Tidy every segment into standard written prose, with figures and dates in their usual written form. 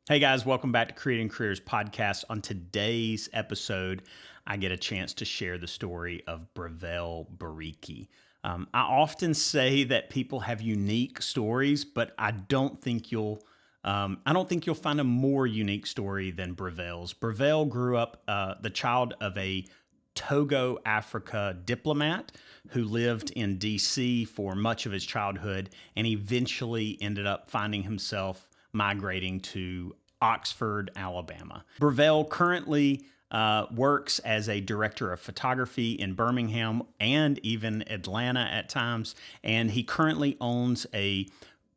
Hey guys, welcome back to Creating Careers Podcast. On today's episode, I get a chance to share the story of Brivel Bariki. I often say that people have unique stories, but I don't think you'll find a more unique story than Brivel's. Brivel grew up the child of a Togo, Africa diplomat who lived in DC for much of his childhood and eventually ended up finding himself migrating to Oxford, Alabama. Brivel currently works as a director of photography in Birmingham and even Atlanta at times. And he currently owns a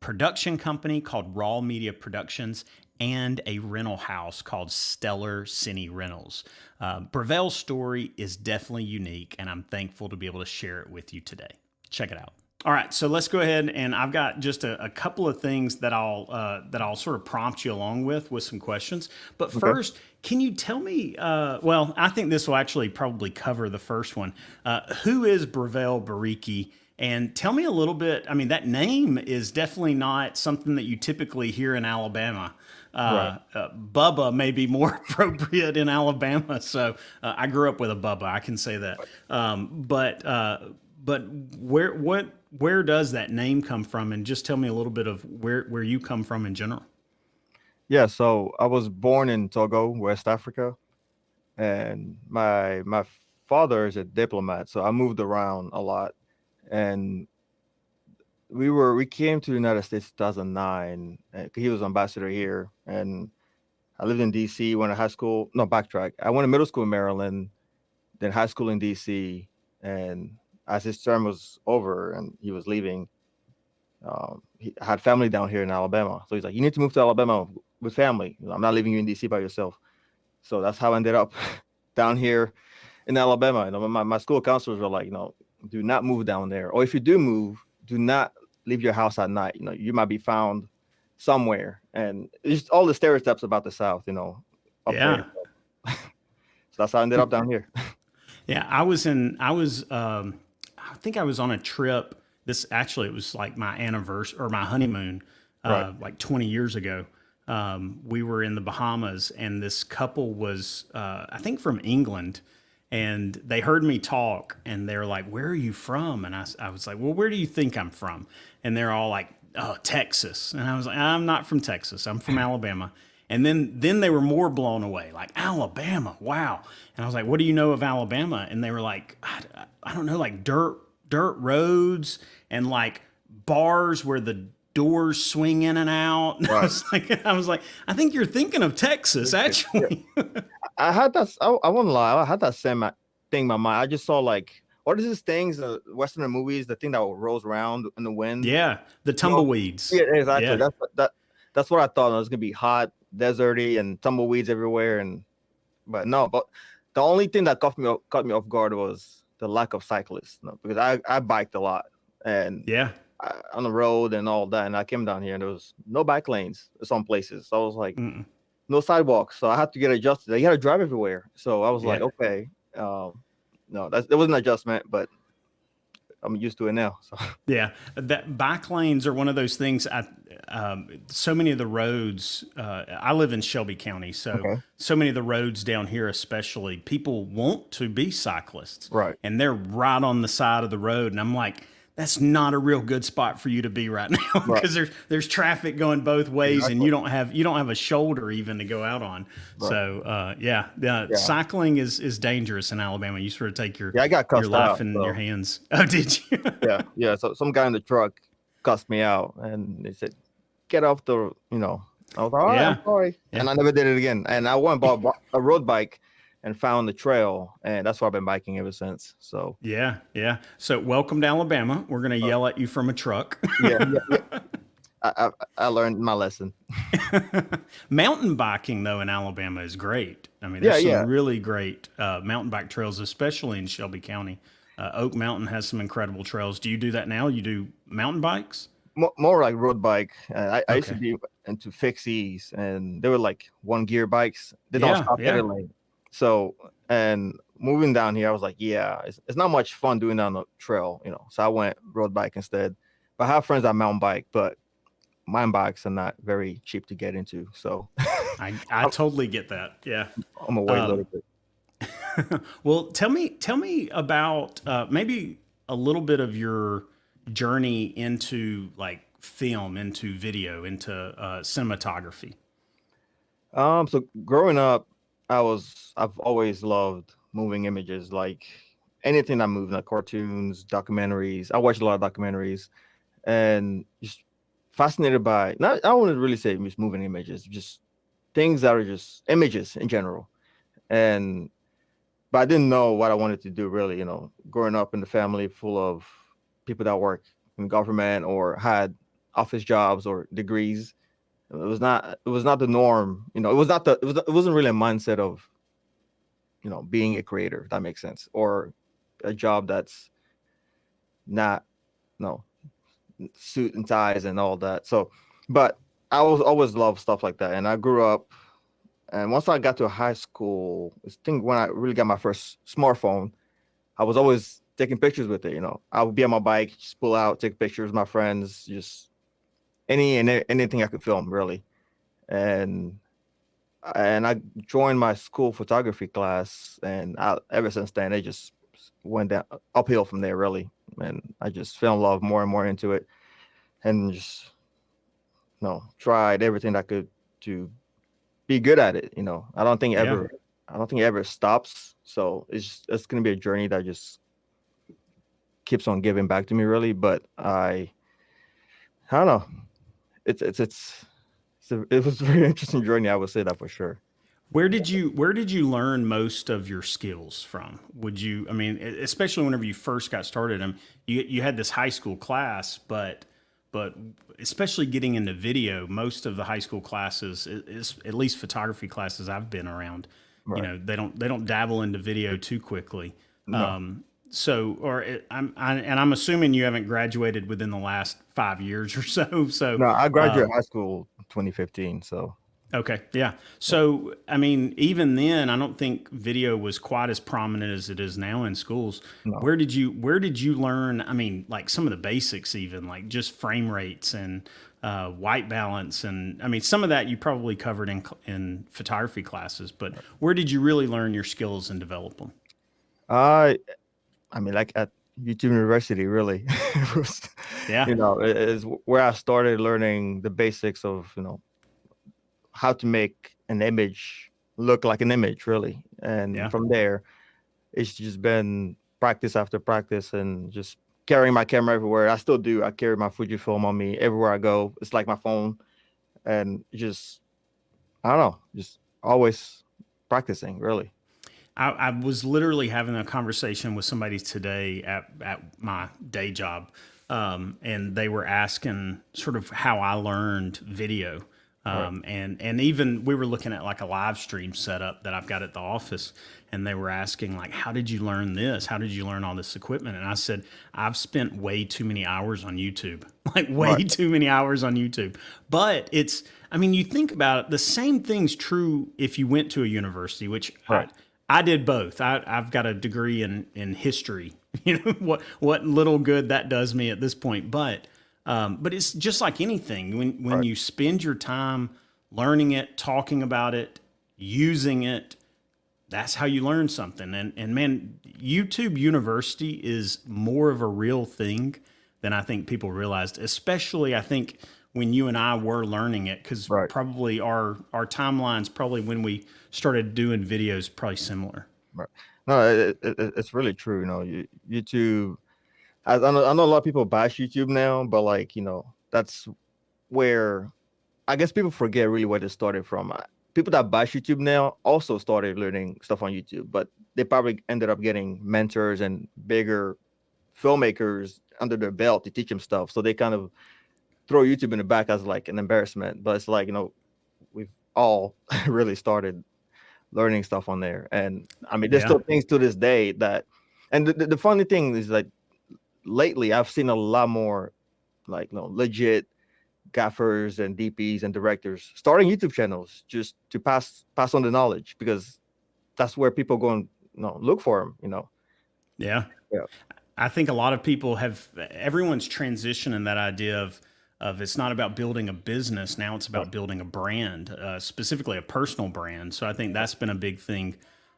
production company called Raw Media Productions and a rental house called Stellar Cine Rentals. Brivel's story is definitely unique, and I'm thankful to be able to share it with you today. Check it out. All right, so let's go ahead, and I've got just a couple of things that I'll sort of prompt you along with some questions. But Okay. first, can you tell me? Well, I think this will actually probably cover the first one. Who is Brivel Bariki? And tell me a little bit. I mean, that name is definitely not something that you typically hear in Alabama. Right. Bubba may be more appropriate in Alabama. So I grew up with a Bubba. I can say that. But where does that name come from? And just tell me a little bit of where you come from in general. Yeah. So I was born in Togo, West Africa, and my father is a diplomat, so I moved around a lot. And we came to the United States 2009. He was ambassador here, and I lived in DC. Went to high school. No, backtrack. I went to middle school in Maryland, then high school in DC. And as his term was over and he was leaving, he had family down here in Alabama. So he's like, "You need to move to Alabama with family. I'm not leaving you in DC by yourself." So that's how I ended up down here in Alabama. My school counselors were like, do not move down there. Or if you do move, do not leave your house at night. You might be found somewhere. And it's just all the stereotypes about the South, up Yeah. there. So that's how I ended up down here. Yeah, I think I was on a trip. This actually, it was like my anniversary or my honeymoon, Right. like 20 years ago. We were in the Bahamas, and this couple was, I think, from England, and they heard me talk, and they're like, "Where are you from?" And I was like, "Well, where do you think I'm from?" And they're all like, "Oh, Texas." And I was like, "I'm not from Texas. I'm from Alabama." And then they were more blown away, like Alabama, wow. And I was like, "What do you know of Alabama?" And they were like, "I don't know, like dirt roads and like bars where the doors swing in and out." And Right. I was like, "I think you're thinking of Texas, Yeah. actually." I had that. I won't lie. I had that same thing in my mind. I just saw like, what is these things? Western movies, the thing that rolls around in the wind. Yeah, the You know? tumbleweeds. Yeah, exactly. Yeah, That's what I thought. It was gonna be hot, deserty, and tumbleweeds everywhere. But no. But the only thing that caught me off guard was the lack of cyclists. Because I biked a lot and yeah, on the road and all that. And I came down here and there was no bike lanes in some places. So I was like, mm-mm. no sidewalks. So I had to get adjusted. You had to drive everywhere. So I was like, Yeah. okay, no, that was an adjustment, but I'm used to it now. So Yeah, that bike lanes are one of those things. So many of the roads. I live in Shelby County, okay, so many of the roads down here, especially, people want to be cyclists, right, and they're right on the side of the road. And I'm like, that's not a real good spot for you to be right now right, because there's traffic going both ways, and exactly, you don't have a shoulder even to go out on. right, So yeah, yeah, cycling is dangerous in Alabama. You sort of take yeah. I got your cussed life out. in your So hands. Oh, did you? yeah, yeah. So some guy in the truck cussed me out, and they said, "Get off the," I was like, "All right, I'm Yeah. sorry," Yeah. and I never did it again. And I went and bought a road bike and found the trail, and that's why I've been biking ever since. So Yeah, yeah. So welcome to Alabama. We're gonna uh, yell at you from a truck. yeah, yeah, yeah. I learned my lesson. Mountain biking though in Alabama is great. I mean, Yeah, there's some yeah. really great mountain bike trails, especially in Shelby County. Oak Mountain has some incredible trails. Do you do that now? You do mountain bikes? More like road bike. I used to Okay. be into fixies, and they were like one gear bikes. They don't Yeah, stop any yeah. lane. So, and moving down here, I was like, yeah, it's not much fun doing that on the trail. So I went road bike instead. But I have friends that mountain bike, but mine bikes are not very cheap to get into. So I totally get that. Yeah. I'm gonna wait a little bit. Well, tell me about maybe a little bit of your journey into like film, into video, into cinematography. So growing up, I've always loved moving images, like anything that moves, like cartoons, documentaries. I watch a lot of documentaries, and just fascinated by not. I wouldn't really say just moving images, just things that are just images in general. And but I didn't know what I wanted to do really. Growing up in the family full of people that work in government or had office jobs or degrees, it was not the norm. It wasn't really a mindset of being a creator, if that makes sense, or a job that's not no suit and ties and all that. So, but I was always loved stuff like that, and I grew up. And once I got to high school, I think when I really got my first smartphone, I was always taking pictures with it. I would be on my bike, just pull out, take pictures with my friends, just anything I could film really. And I joined my school photography class, and ever since then it just went down uphill from there really. And I just fell in love more and more into it, and just tried everything I could to be good at it. Yeah. I don't think it ever stops. So it's gonna be a journey that just keeps on giving back to me really. But I don't know. It was a very interesting journey. I would say that for sure. Where did you learn most of your skills from? Would you, I mean, especially whenever you first got started, you had this high school class, but especially getting into video, most of the high school classes, is at least photography classes I've been around, Right. they don't dabble into video too quickly. No. So, I'm assuming you haven't graduated within the last 5 years or so. So, No, I graduated um, high school 2015. So okay, yeah. yeah. So, I mean, even then, I don't think video was quite as prominent as it is now in schools. No. Where did you learn? I mean, like some of the basics, even like just frame rates and white balance, and I mean, some of that you probably covered in photography classes. But where did you really learn your skills and develop them? I I mean, like at YouTube University, really, it was, Yeah, it is where I started learning the basics of, how to make an image look like an image, really. And yeah, from there, it's just been practice after practice and just carrying my camera everywhere. I still do. I carry my Fujifilm on me everywhere I go. It's like my phone, and just I don't know, just always practicing, really. I was literally having a conversation with somebody today at my day job, and they were asking sort of how I learned video. Right. And even we were looking at like a live stream setup that I've got at the office, and they were asking like, "How did you learn this? How did you learn all this equipment?" And I said, "I've spent way too many hours on YouTube, like way Right. too many hours on YouTube." But I mean, you think about it, the same thing's true if you went to a university, which I, Right. I did both. I've got a degree in history. You know what little good that does me at this point, but it's just like anything. When Right. you spend your time learning it, talking about it, using it, that's how you learn something. And man, YouTube University is more of a real thing than I think people realized. Especially, I think when you and I were learning it, because Right. probably our timelines, probably when we started doing videos, probably similar. Right. No, it's really true. YouTube. I know a lot of people bash YouTube now, but like that's where I guess people forget really where they started from. People that bash YouTube now also started learning stuff on YouTube, but they probably ended up getting mentors and bigger filmmakers under their belt to teach them stuff. So they kind of throw YouTube in the back as like an embarrassment. But it's like we've all really started learning stuff on there, and I mean, there's Yeah. still things to this day that. And the funny thing is like lately I've seen a lot more like legit gaffers and DPs and directors starting YouTube channels just to pass on the knowledge because that's where people go and look for them. Yeah. Yeah. I think a lot of people have, everyone's transitioning that idea of of it's not about building a business. Now it's Right. about building a brand, specifically a personal brand. So I think that's been a big thing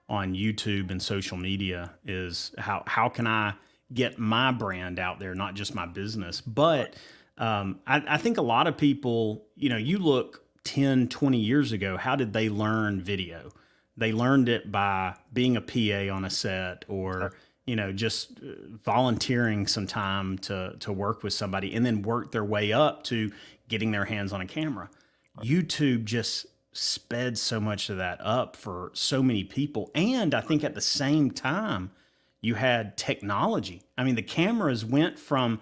on YouTube and social media is how can I get my brand out there, not just my business. But I think a lot of people, you look 10, 20 years ago, how did they learn video? They learned it by being a PA on a set or, just volunteering some time to work with somebody and then work their way up to getting their hands on a camera. YouTube just sped so much of that up for so many people. And I think at the same time, you had technology. I mean, the cameras went from,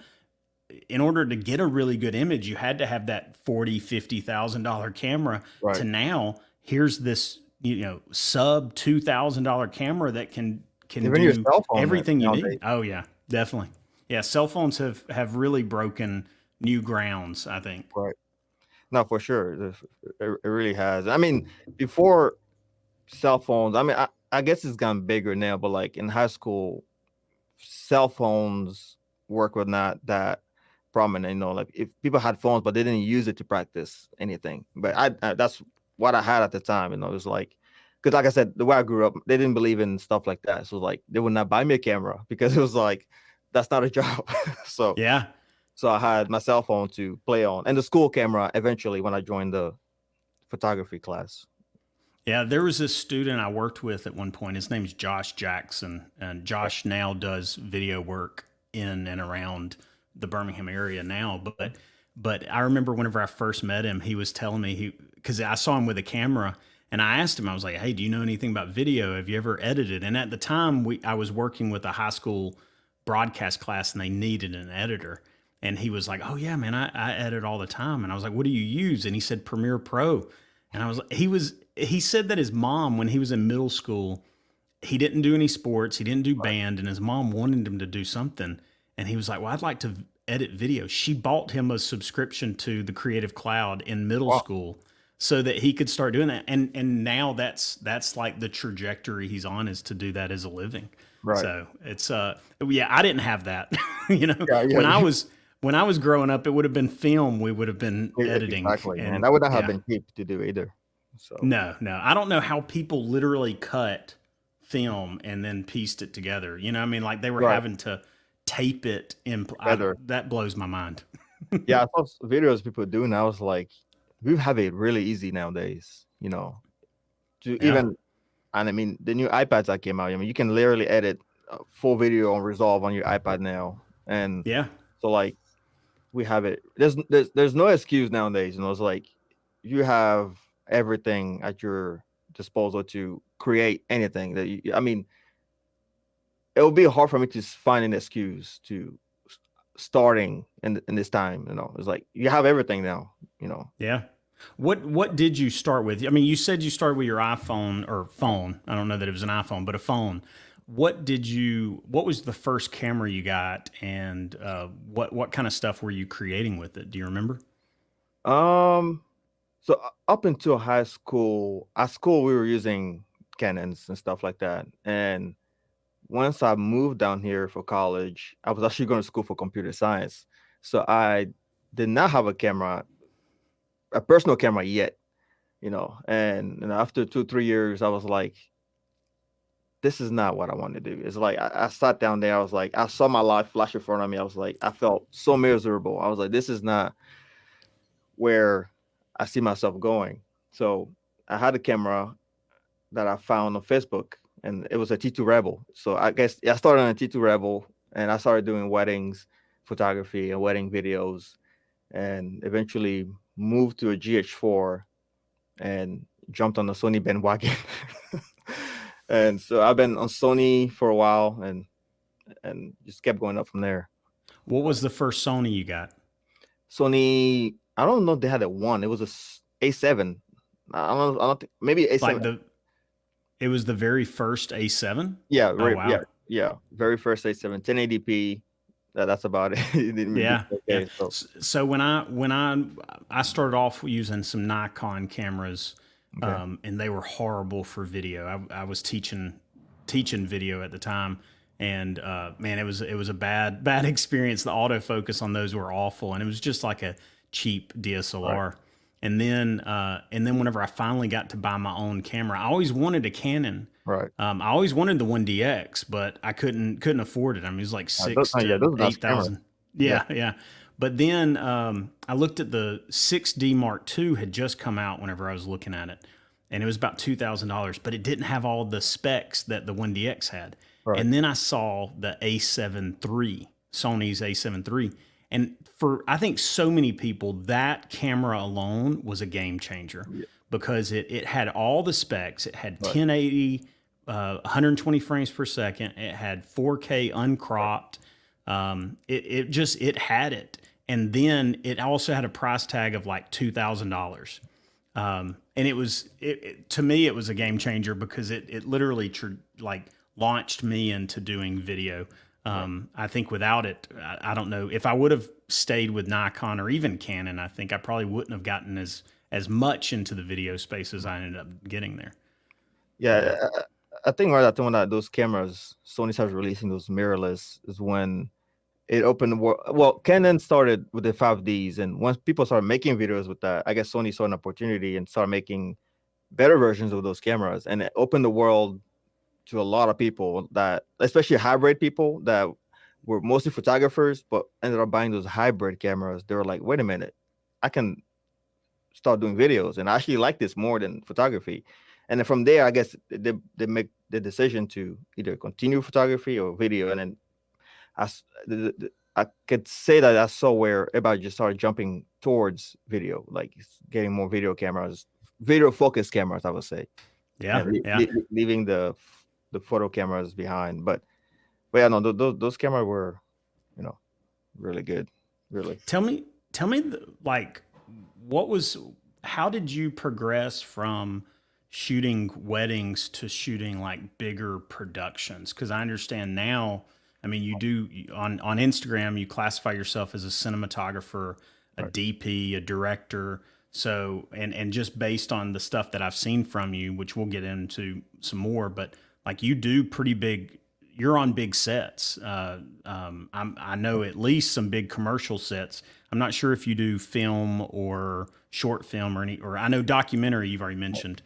in order to get a really good image, you had to have that $40,000, $50,000 camera Right. to now here's this, sub $2,000 camera that can Even your do cell phone everything you need. nowadays. Oh yeah, definitely. Yeah. Cell phones have really broken new grounds, I think. Right. No, for sure. It really has. I mean, before cell phones, I mean, I guess it's gotten bigger now, but like in high school, cell phones work were not that prominent. Like if people had phones, but they didn't use it to practice anything. But I that's what I had at the time. It was like, because like I said, the way I grew up, they didn't believe in stuff like that. So like they would not buy me a camera because it was like that's not a job. so Yeah. so I had my cell phone to play on, and the school camera eventually when I joined the photography class. Yeah, there was this student I worked with at one point. His name's Josh Jackson, and Right. Josh now does video work in and around the Birmingham area now. But I remember whenever I first met him, he was telling me because I saw him with a camera, and I asked him, I was like, "Hey, do you know anything about video? Have you ever edited?" And at the time, I was working with a high school broadcast class, and they needed an editor. And he was like, "Oh yeah, man, I edit all the time." And I was like, "What do you use?" And he said Premiere Pro. And I was like, he said that his mom, when he was in middle school, he didn't do any sports, he didn't do Right. band, and his mom wanted him to do something. And he was like, "Well, I'd like to edit video." She bought him a subscription to the Creative Cloud in middle Wow. school so that he could start doing that. And now that's like the trajectory he's on, is to do that as a living. Right. So it's yeah, I didn't have that. you know, Yeah. when I Yeah. was when I was growing up, it would have been film we would have been editing. Exactly. And And that would not have yeah. been cheap to do either. So No, no. I don't know how people literally cut film and then pieced it together. I mean, like they were right. having to tape it in. Better. That blows my mind. Yeah, I saw videos people do, and I was like, we have it really easy nowadays, to Yeah, even, and I mean, the new iPads that came out, I mean, you can literally edit a full video on Resolve on your iPad now. And yeah, so, like, we have it. There's no excuse nowadays, it's like you have everything at your disposal to create anything I mean, it would be hard for me to find an excuse to starting in this time. It's like you have everything now. yeah. What did you start with? I mean, you said you started with your iPhone or phone. I don't know that it was an iPhone, but a phone. What was the first camera you got, and what kind of stuff were you creating with it? Do you remember? Um, so up until high school, at school we were using Canons and stuff like that. And once I moved down here for college, I was actually going to school for computer science. So I did not have a personal camera yet, And after 2, 3 years, I was like, this is not what I want to do. It's like I sat down there, I was like, I saw my life flash in front of me. I was like, I felt so miserable. I was like, this is not where I see myself going. So I had a camera that I found on Facebook, and it was a T2 Rebel. So I guess I started on a T2 Rebel, and I started doing weddings photography and wedding videos, and eventually moved to a GH4 and jumped on the Sony bandwagon. And so I've been on Sony for a while, and just kept going up from there. What was the first Sony you got? Sony, I don't know if they had a one. It was A7. I don't think, maybe Like A7. it was the very first A7. Yeah, Oh right. Yeah, wow. yeah. Very first A7, 1080p. That's about it. It didn't do Yeah, yeah. okay. So So when I started off using some Nikon cameras, okay. and they were horrible for video. I was teaching video at the time, and man, it was a bad experience. The autofocus on those were awful, and it was just like a cheap Right. DSLR. And then whenever I finally got to buy my own camera, I always wanted a Canon. Right. I always wanted the 1DX, but I couldn't afford it. I mean, it was like six Yeah, to those are nice eight cameras. thousand. Yeah. Yeah, yeah. But then I looked at the 6D Mark II had just come out whenever I was looking at it, and it was about $2,000, but it didn't have all the specs that the 1DX had. Right. And then I saw the A7 III, Sony's A7 III, and for I think so many people, that camera alone was a game changer Yeah. because it had all the specs. It had Right. 1080, 120 frames per second. It had 4K Right. uncropped. It had it, and then it also had a price tag of like $2,000. And to me it was a game changer because it literally like launched me into doing video. Right. I think without it, I don't know if I would have stayed with Nikon or even Canon. I think I probably wouldn't have gotten as much into the video space as I ended up getting there. Yeah, I think right after when those cameras, Sony started releasing those mirrorless, is when it opened the world. Well, Canon started with the 5Ds, and once people started making videos with that, I guess Sony saw an opportunity and started making better versions of those cameras, and it opened the world to a lot of people that, especially hybrid people that were mostly photographers, but ended up buying those hybrid cameras. They were like, wait a minute, I can start doing videos and I actually like this more than photography. And then from there, I guess they make the decision to either continue photography or video. And then I could say that I saw where everybody just started jumping towards video, like getting more video focused cameras, I would say, Yeah, and yeah. leaving the photo cameras behind. But yeah, no, those cameras were, you know, really good, really. Tell me, like, what was, how did you progress from shooting weddings to shooting like bigger productions? Because I understand now, I mean, you do on Instagram, you classify yourself as a cinematographer, a Right. DP, a director. So, and just based on the stuff that I've seen from you, which we'll get into some more, but like you do pretty big, you're on big sets. I know at least some big commercial sets. I'm not sure if you do film or short film or I know documentary you've already mentioned,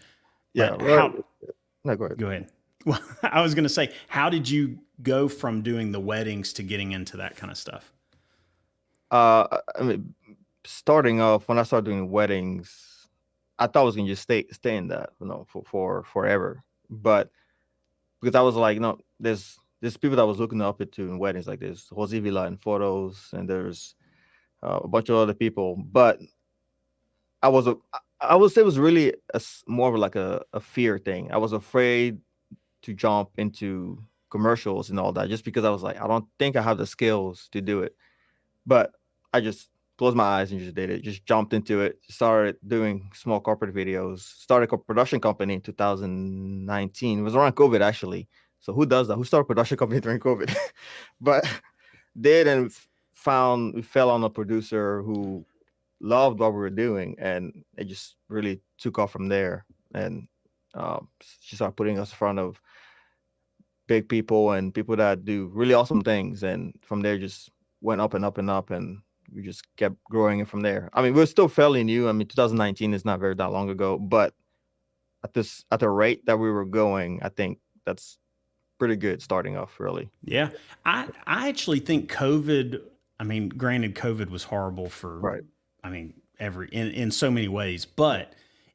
Yeah. but Well, how, no, go ahead. go ahead. Well, I was going to say, how did you go from doing the weddings to getting into that kind of stuff? I mean, starting off when I started doing weddings, I thought I was gonna just stay in that, for forever. But because I was like, no, there's people that I was looking up into in weddings, like there's Jose Villa in photos, and there's a bunch of other people. But I was a, I would say it was really more of like a fear thing. I was afraid to jump into commercials and all that, just because I was like, I don't think I have the skills to do it. But I just closed my eyes and just did it. Just jumped into it. Started doing small corporate videos. Started a production company in 2019. It was around COVID actually. So who does that? Who started a production company during COVID? But did and we fell on a producer who loved what we were doing, and it just really took off from there. And she started putting us in front of big people and people that do really awesome things. And from there, just went up and up and up, and we just kept growing it from there. I mean, we're still fairly new. I mean, 2019 is not very that long ago, but at the rate that we were going, I think that's pretty good starting off, really. Yeah. I actually think COVID, I mean, granted, COVID was horrible for, Right. I mean, in so many ways, but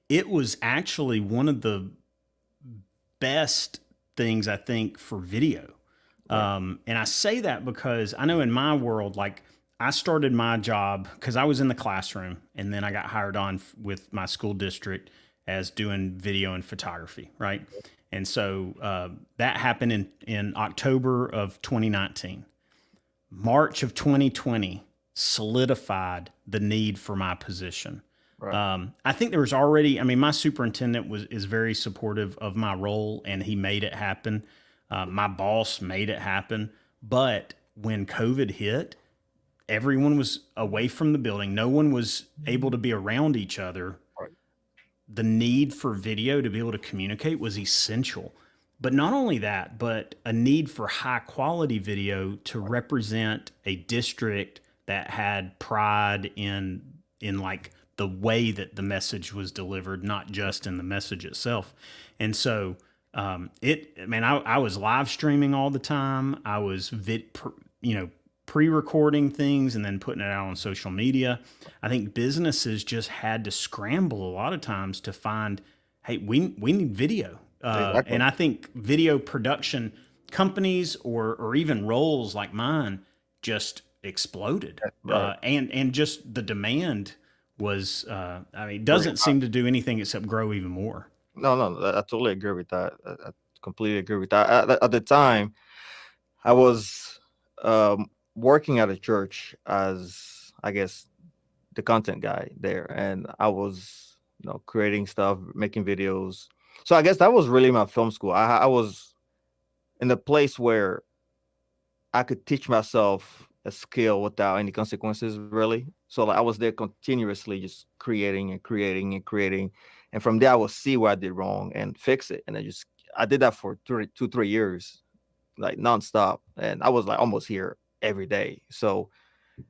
it was actually one of the best things I think for video. Right. And I say that because I know in my world, like I started my job because I was in the classroom and then I got hired on with my school district as doing video and photography, right? And so that happened in October of 2019. March of 2020 solidified the need for my position. Right. I think there was already, I mean, my superintendent is very supportive of my role and he made it happen. My boss made it happen. But when COVID hit, everyone was away from the building. No one was able to be around each other. Right. The need for video to be able to communicate was essential. But not only that, but a need for high quality video to represent a district that had pride in like the way that the message was delivered, not just in the message itself. And so man, I was live streaming all the time. I was you know, pre-recording things and then putting it out on social media. I think businesses just had to scramble a lot of times to find, hey, we need video. Exactly. And I think video production companies or even roles like mine just exploded. Right. And just the demand was, I mean, it Very doesn't seem to do anything except grow even more. No, no, I totally agree with that. I completely agree with that. At the time, I was working at a church as, I guess, the content guy there, and I was, creating stuff, making videos. So I guess that was really my film school. I was in a place where I could teach myself a skill without any consequences, really. So like I was there continuously, just creating and creating and creating, and from there I would see where I did wrong and fix it. And I did that for 3 years, like nonstop, and I was like almost here every day. So,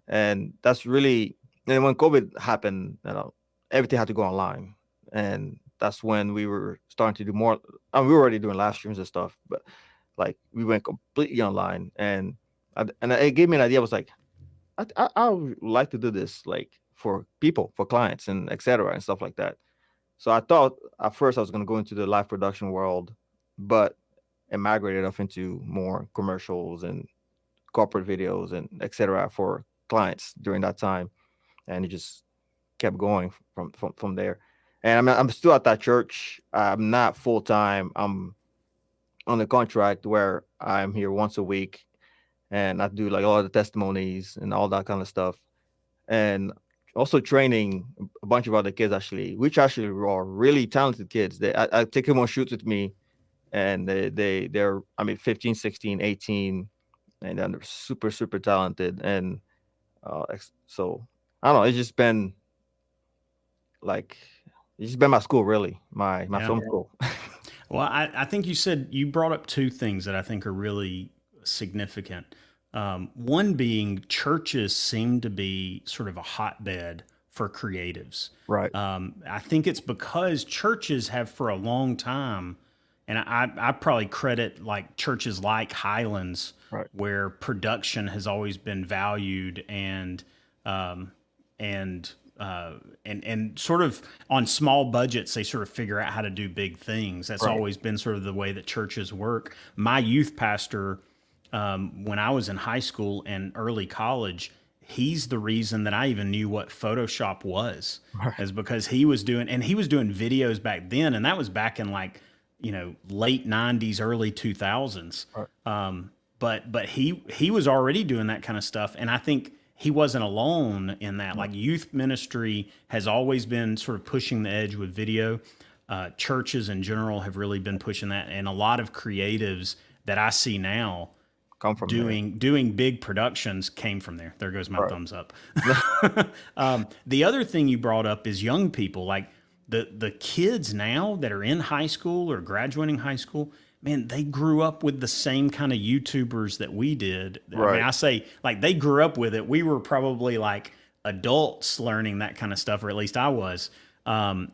and that's really, and when COVID happened, everything had to go online, and that's when we were starting to do more. I mean, we were already doing live streams and stuff, but like we went completely online, and it gave me an idea. I was like, I would like to do this, like for people, for clients, and etc. and stuff like that. So I thought at first I was going to go into the live production world, but it migrated off into more commercials and corporate videos and etc. for clients during that time, and it just kept going from there. And I'm still at that church. I'm not full time. I'm on a contract where I'm here once a week, and I do like all the testimonies and all that kind of stuff, and also training a bunch of other kids actually, which actually are really talented kids. I take them on shoots with me, and they're, I mean, 15, 16, 18, and then they're super super talented. And so I don't know. It's just been like it's just been my school, really, my Yeah. film school. Well, I think you brought up two things that I think are really significant. One being churches seem to be sort of a hotbed for creatives. Right, I think it's because churches have for a long time, and I probably credit like churches like Highlands, right, where production has always been valued um, and and sort of on small budgets they sort of figure out how to do big things. That's right. always been sort of the way that churches work. My youth pastor, when I was in high school and early college, he's the reason that I even knew what Photoshop was, Right, is because he was doing videos back then, and that was back in like, late '90s, early 2000s. right, But he was already doing that kind of stuff, and I think he wasn't alone in that. right, Like youth ministry has always been sort of pushing the edge with video. Churches in general have really been pushing that, and a lot of creatives that I see now come from there. doing big productions came from there. There goes my Right. thumbs up. The other thing you brought up is young people, like the kids now that are in high school or graduating high school. Man, they grew up with the same kind of YouTubers that we did. I mean, Right. I say like they grew up with it. We were probably like adults learning that kind of stuff, or at least I was. And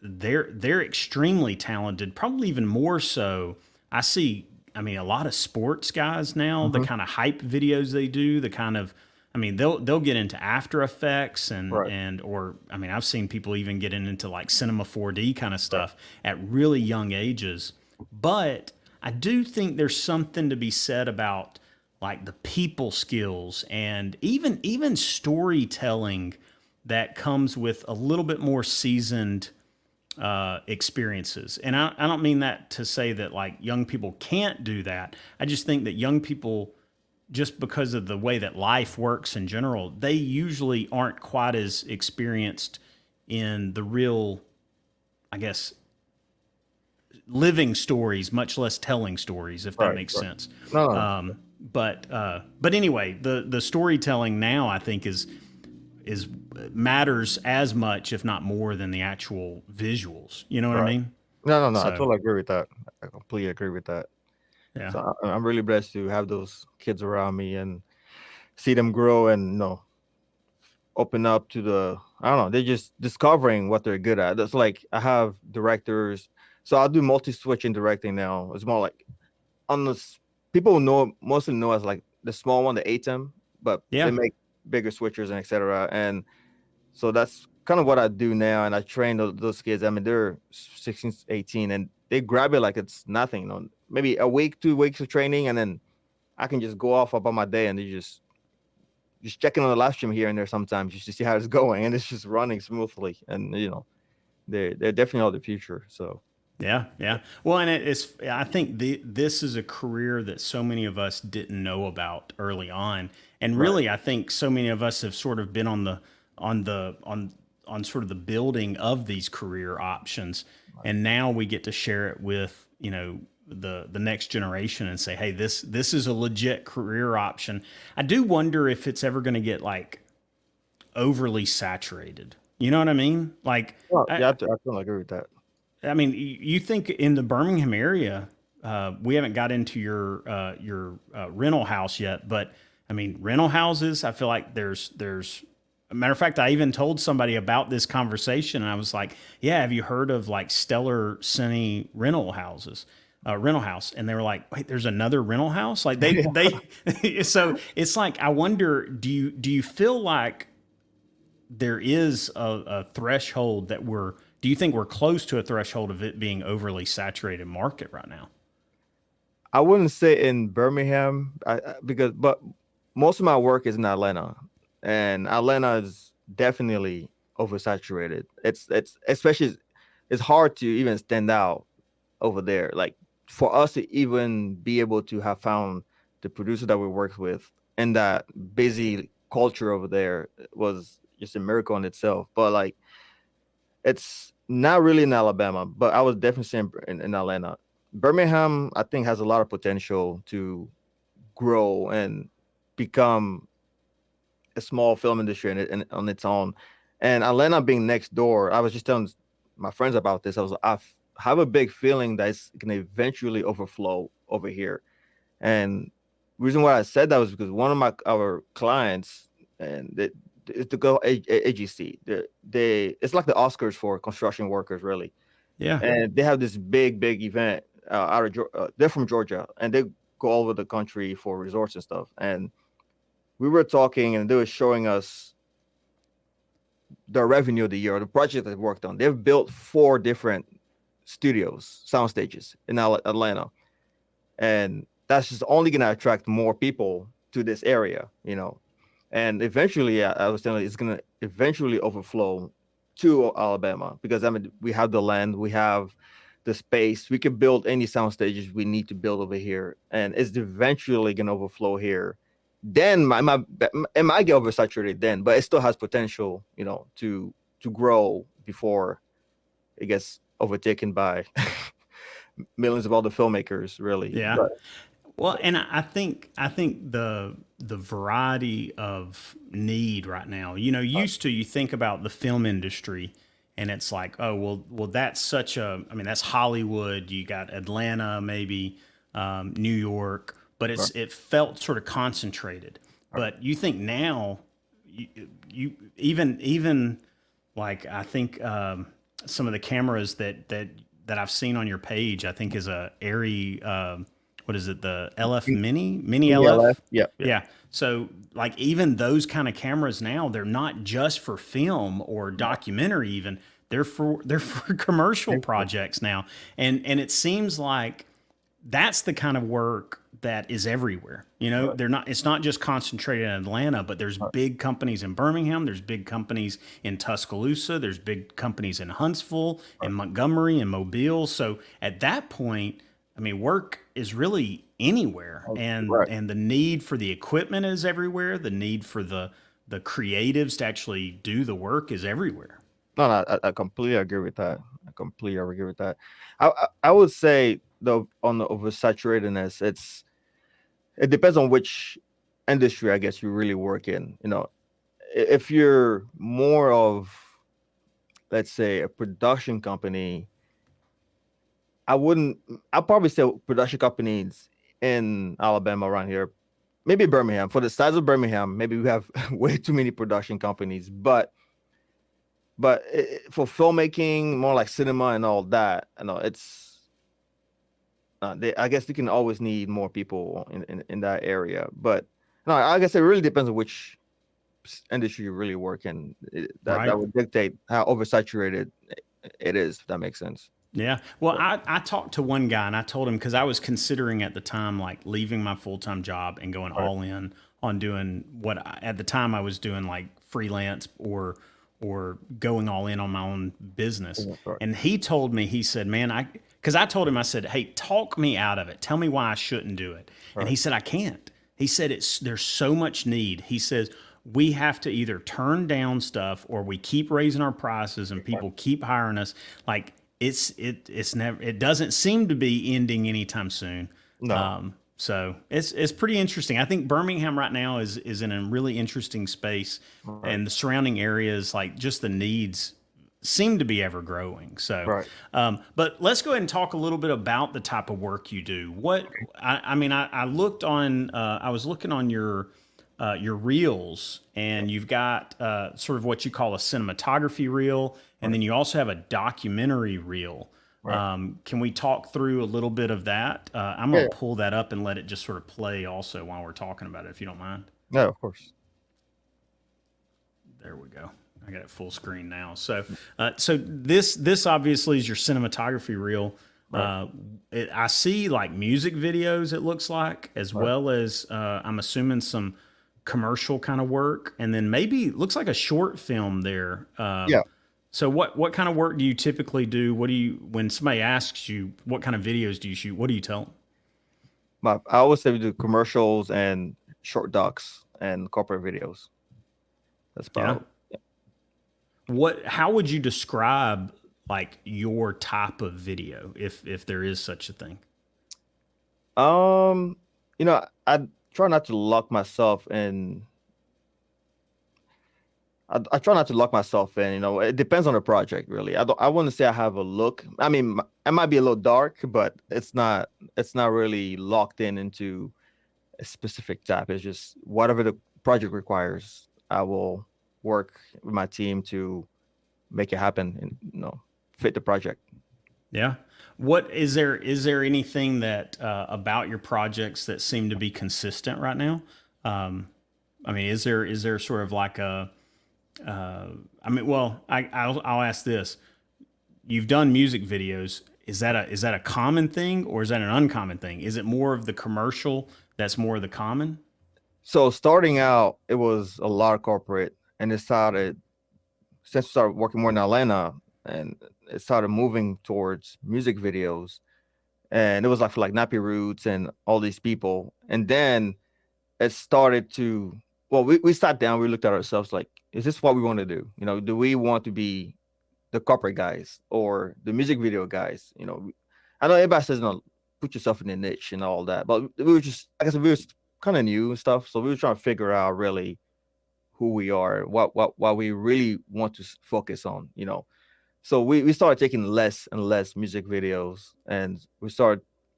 they're extremely talented, probably even more so. I see, I mean, a lot of sports guys now, the Hmm. kind of hype videos they do, the kind of, I mean, they'll get into After Effects Right, or I mean, I've seen people even getting into like Cinema 4D kind of right, stuff at really young ages. But I do think there's something to be said about like the people skills and even storytelling that comes with a little bit more seasoned experiences. And I don't mean that to say that like young people can't do that. I just think that young people, just because of the way that life works in general, they usually aren't quite as experienced in the real, I guess, living stories, much less telling stories, if that right, makes right. sense. No, no, no. But anyway, the storytelling now I think is matters as much, if not more, than the actual visuals. You know what I Right. mean? No, no, no. I So totally agree with that. I completely agree with that. yeah, So I'm really blessed to have those kids around me and see them grow and open up to the, I don't know, they're just discovering what they're good at. That's like I have directors, so I'll do multi-switching directing now. It's more like on the people know mostly know as like the small one, the ATEM, but they Yeah. make bigger switchers and etc. And so that's kind of what I do now. And I train those kids. I mean, they're 16, 18, and they grab it like it's nothing. Maybe a week, 2 weeks of training, and then I can just go off about my day, and they just checking on the live stream here and there sometimes just to see how it's going, and it's just running smoothly. And they're definitely all the future. So Yeah, yeah. Well, and it's I think this is a career that so many of us didn't know about early on, and right, really, I think so many of us have sort of been on the on sort of the building of these career options, right. and now we get to share it with the next generation and say, hey, this is a legit career option. I do wonder if it's ever going to get like overly saturated. You know what I mean? Like Well, I, yeah, I totally agree with that. I mean, you think in the Birmingham area, we haven't got into your rental house yet, but I mean, rental houses. I feel like there's a matter of fact, I even told somebody about this conversation, and I was like, "Yeah, have you heard of like Stellar Cine rental houses?" Rental house, and they were like, "Wait, there's another rental house?" Like they so it's like I wonder, do you feel like there is a threshold that do you think we're close to a threshold of it being overly saturated market right now? I wouldn't say in Birmingham, because but most of my work is in Atlanta, and Atlanta is definitely oversaturated. It's especially it's hard to even stand out over there. Like for us to even be able to have found the producer that we worked with and that busy culture over there was just a miracle in itself. But like it's not really in Alabama, but I was definitely saying in Atlanta. Birmingham, I think, has a lot of potential to grow and become a small film industry on its own. And Atlanta being next door, I was just telling my friends about this. Have a big feeling that it's going to eventually overflow over here. And reason why I said that was because one of our clients, and it's to go AGC. It's like the Oscars for construction workers, really. Yeah. And they have this big event out of they're from Georgia, and they go all over the country for resorts and stuff. And we were talking, and they were showing us the revenue of the year, or the project they worked on. They've built 4 different studios, sound stages in Atlanta, and that's just only going to attract more people to this area, and eventually, I was telling you, it's going to eventually overflow to Alabama, because I mean, we have the land, we have the space, we can build any sound stages we need to build over here, and it's eventually going to overflow here. Then it might get oversaturated then, but it still has potential, to grow before it gets overtaken by millions of other filmmakers, really. Yeah. But Well, and I think the variety of need right now, used to you think about the film industry and it's like, oh, well that's such I mean, that's Hollywood, you got Atlanta, maybe New York, but right, it felt sort of concentrated. right, But you think now you, you even like I think some of the cameras that I've seen on your page, I think is a Airy. What is it? The LF Mini in LF, LF. yeah, yeah, Yeah. So like even those kind of cameras now, they're not just for film or documentary. Even they're for commercial projects now, and it seems like that's the kind of work that is everywhere. right, They're not. It's not just concentrated in Atlanta, but there's right, big companies in Birmingham. There's big companies in Tuscaloosa. There's big companies in Huntsville, in right, Montgomery, and Mobile. So at that point, I mean, work is really anywhere, and right. and the need for the equipment is everywhere. The need for the creatives to actually do the work is everywhere. No, no, I completely agree with that. I completely agree with that. I would say though, on the oversaturatedness, it depends on which industry I guess you really work in. If you're more of, let's say, a production company, I wouldn't. I'll probably say production companies in Alabama around here. maybe Birmingham. For the size of Birmingham, maybe we have way too many production companies. But for filmmaking, more like cinema and all that, I know it's. I guess they can always need more people in that area. But no, I guess it really depends on which industry you really work in. That Right. would dictate how oversaturated it is. If that makes sense. Yeah. Well, I talked to one guy and I told him because I was considering at the time like leaving my full time job and going Right. all in on doing at the time I was doing like freelance or going all in on my own business. Right. And he told me, he said, man, because I told him, I said, hey, talk me out of it. Tell me why I shouldn't do it. And Right. he said, I can't. He said, there's so much need. He says, we have to either turn down stuff or we keep raising our prices and Right. people keep hiring us. Like it's never, it doesn't seem to be ending anytime soon. No. So it's pretty interesting. I think Birmingham right now is in a really interesting space, Right. and the surrounding areas, like just the needs, seem to be ever growing. So, Right. but let's go ahead and talk a little bit about the type of work you do. I mean, I looked on, I was looking on your reels, and you've got sort of what you call a cinematography reel, and Right. then you also have a documentary reel. Right. Can we talk through a little bit of that? I'm Yeah. going to pull that up and let it just sort of play also while we're talking about it, if you don't mind. Yeah. Of course. There we go. I got it full screen now. So this obviously is your cinematography reel. Right. I see like music videos. It looks like, as Right. well as I'm assuming some commercial kind of work, and then maybe it looks like a short film there. Yeah. So what kind of work do you typically do? What do you, when somebody asks you what kind of videos do you shoot? What do you tell them? I always say we do commercials and short docs and corporate videos. That's Yeah. about. What? How would you describe like your type of video, if there is such a thing? Um, I try not to lock myself in. I try not to lock myself in. It depends on the project, really. I wouldn't say I have a look. I mean, it might be a little dark, but it's not. It's not really locked into a specific type. It's just whatever the project requires. I will work with my team to make it happen and fit the project. Yeah. What is there anything that about your projects that seem to be consistent right now? Um, I mean, is there sort of like a I mean, well, I'll ask this: you've done music videos. Is that a common thing, or is that an uncommon thing? Is it more of the commercial that's more of the common? So starting out, it was a lot of corporate, and it started since we started working more in Atlanta, and it started moving towards music videos, and it was like for like Nappy Roots and all these people, and then it started to. Well, we sat down, we looked at ourselves like, is this what we want to do? Do we want to be the corporate guys or the music video guys? I know everybody says, put yourself in a niche and all that, but we were just, like I said, we were kind of new and stuff, so we were trying to figure out really who we are, what we really want to focus on. So we started taking less and less music videos, and we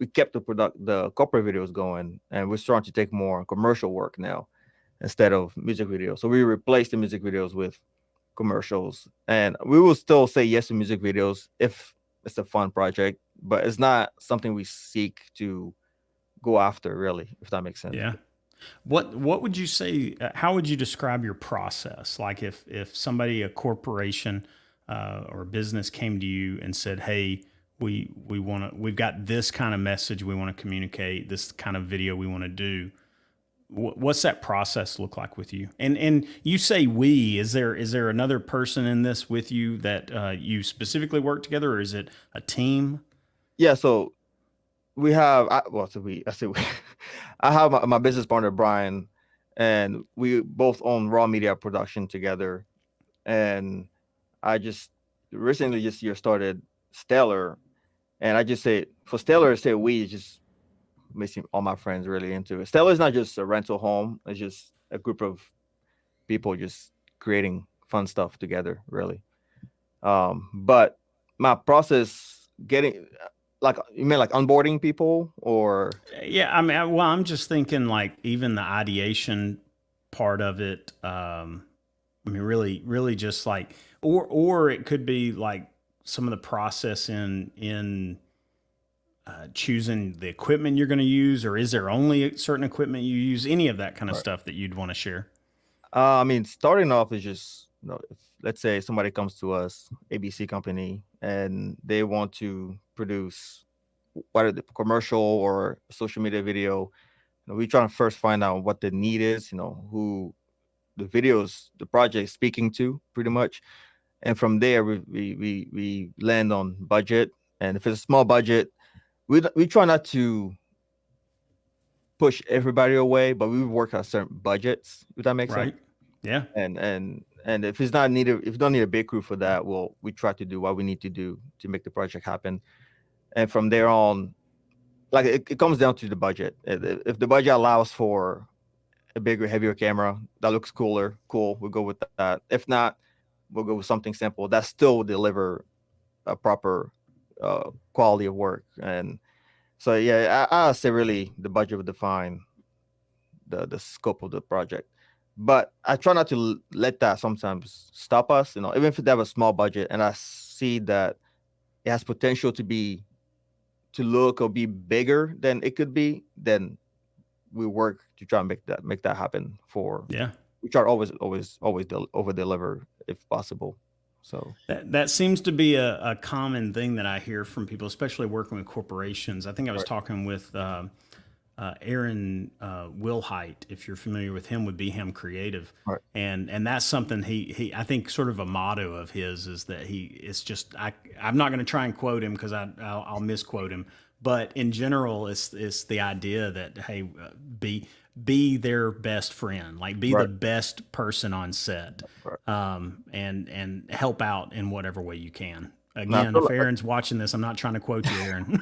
kept the corporate videos going, and we're starting to take more commercial work now instead of music videos. So we replaced the music videos with commercials, and we will still say yes to music videos if it's a fun project, but it's not something we seek to go after, really, if that makes sense. Yeah. What would you say? How would you describe your process? Like if somebody, a corporation or a business, came to you and said, "Hey, we've got this kind of message we want to communicate, this kind of video we want to do." What's that process look like with you? And you say we. Is there another person in this with you that you specifically work together, or is it a team? Yeah, so we have well, so I say we, I have my business partner Brian, and we both own Raw Media Production together. And I just recently this year started Stellar, and I just say for Stellar, say we, just missing all my friends really into it. Stellar is not just a rental home; it's just a group of people just creating fun stuff together, really. But my process getting Like you mean like onboarding people or Yeah, I mean, well, I'm just thinking like even the ideation part of it. I mean, really, just like, or it could be like some of the process in choosing the equipment you're going to use, or is there only certain equipment you use? Any of that kind of right. stuff that you'd want to share, I mean, starting off is just, if, let's say somebody comes to us, ABC company, and they want to produce whether the commercial or social media video. We try to first find out what the need is, who the videos, the project is speaking to, pretty much, and from there we land on budget. And if it's a small budget, we try not to push everybody away, but we work on certain budgets, if that makes sense. right? Yeah, And if it's not needed, if you don't need a big crew for that, well, we try to do what we need to do to make the project happen. And from there on, like it comes down to the budget. If the budget allows for a bigger, heavier camera that looks cooler, cool, we'll go with that. If not, we'll go with something simple that still deliver a proper quality of work. And so, yeah, I say really the budget would define the scope of the project. But I try not to let that sometimes stop us. Even if they have a small budget, and I see that it has potential to look or be bigger than it could be, then we work to try and make that happen. yeah. We try to always over deliver if possible. So That seems to be a common thing that I hear from people, especially working with corporations. I think I was right, talking with Aaron Wilhite, if you're familiar with him, with Beham Creative, right, and that's something he I think sort of a motto of his is that it's just I'm not going to try and quote him because I'll misquote him, but in general, it's the idea that hey, be their best friend, like be the right, best person on set, right. and help out in whatever way you can. Now, Again, if Aaron's watching this, I'm not trying to quote you, Aaron.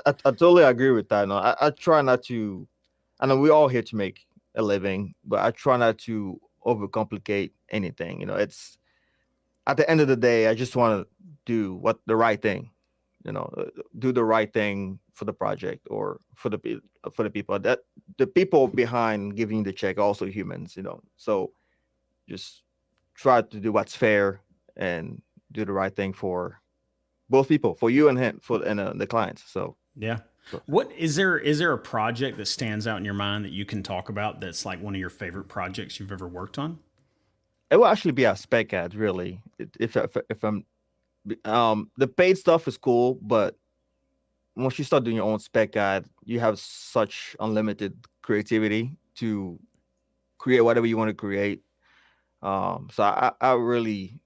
I totally agree with that. No, I try not to. I know we're all here to make a living, but I try not to overcomplicate anything. It's at the end of the day, I just want to do what the right thing. Do the right thing for the project or for the people that the people behind giving you the check are also humans. So just try to do what's fair and do the right thing for both people, for you and him, and the clients. Yeah. So What is there a project that stands out in your mind that you can talk about that's like one of your favorite projects you've ever worked on? it will actually be a spec ad, really. If I'm the paid stuff is cool, but once you start doing your own spec ad, you have such unlimited creativity to create whatever you want to create. So I really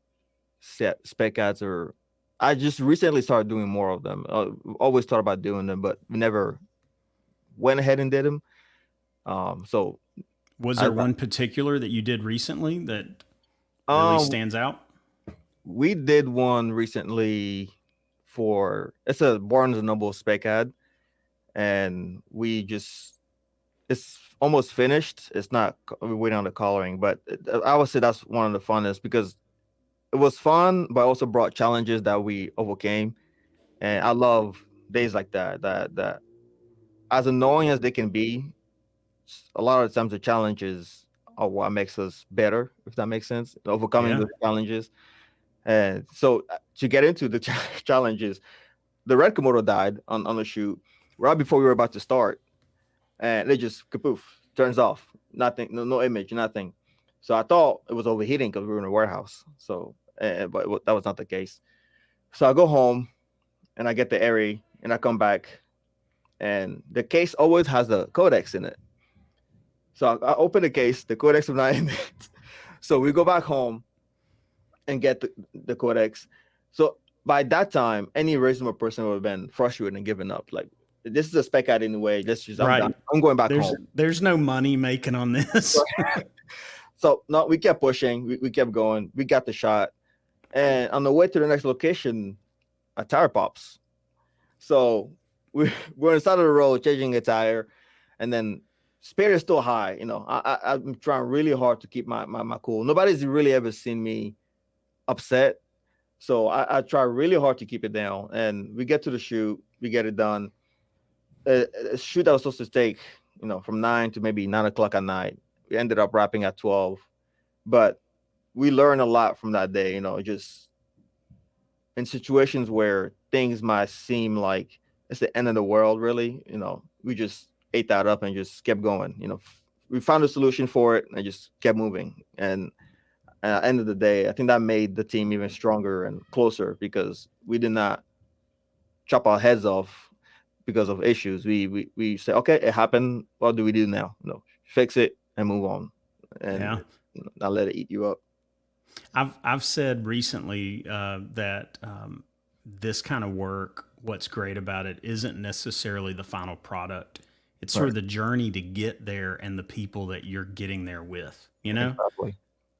set spec ads are. I just recently started doing more of them. Always thought about doing them, but never went ahead and did them. So Was I there one particular that you did recently that really um stands out? we did one recently for it's a Barnes and Noble spec ad, and it's almost finished. It's not we're waiting on the coloring, but I would say that's one of the funnest because it was fun, but also brought challenges that we overcame. And I love days like that. That as annoying as they can be, a lot of times the challenges are what makes us better. If that makes sense, overcoming Yeah. those challenges. And so to get into the challenges, the red Komodo died on the shoot right before we were about to start, and it just kapoof turns off. Nothing, no image, nothing. So I thought it was overheating because we were in a warehouse. So, but that was not the case. So I go home and I get the Airy and I come back, and the case always has the codex in it. So I open the case, the codex is not in it. So we go back home and get the codex. So by that time, any reasonable person would have been frustrated and given up. Like, this is a spec out anyway. I'm done. Right. I'm going back There's home. there's no money making on this. So no, we kept pushing. We kept going. We got the shot. And on the way to the next location, a tire pops. So we're on the side of the road changing a tire, and then spirit is still high. I'm trying really hard to keep my cool. Nobody's really ever seen me upset, So I try really hard to keep it down, and we get to the shoot, we get it done. A shoot that was supposed to take, from 9 to maybe 9 o'clock at night. We ended up wrapping at 12, but we learn a lot from that day. Just in situations where things might seem like it's the end of the world, really, we just ate that up and just kept going. We found a solution for it and just kept moving. And at the end of the day, I think that made the team even stronger and closer because we did not chop our heads off because of issues. We say, okay, it happened. What do we do now? Fix it and move on, Yeah. and not let it eat you up. I've said recently that this kind of work, what's great about it, isn't necessarily the final product. It's sort Right. of the journey to get there and the people that you're getting there with. You know, Exactly.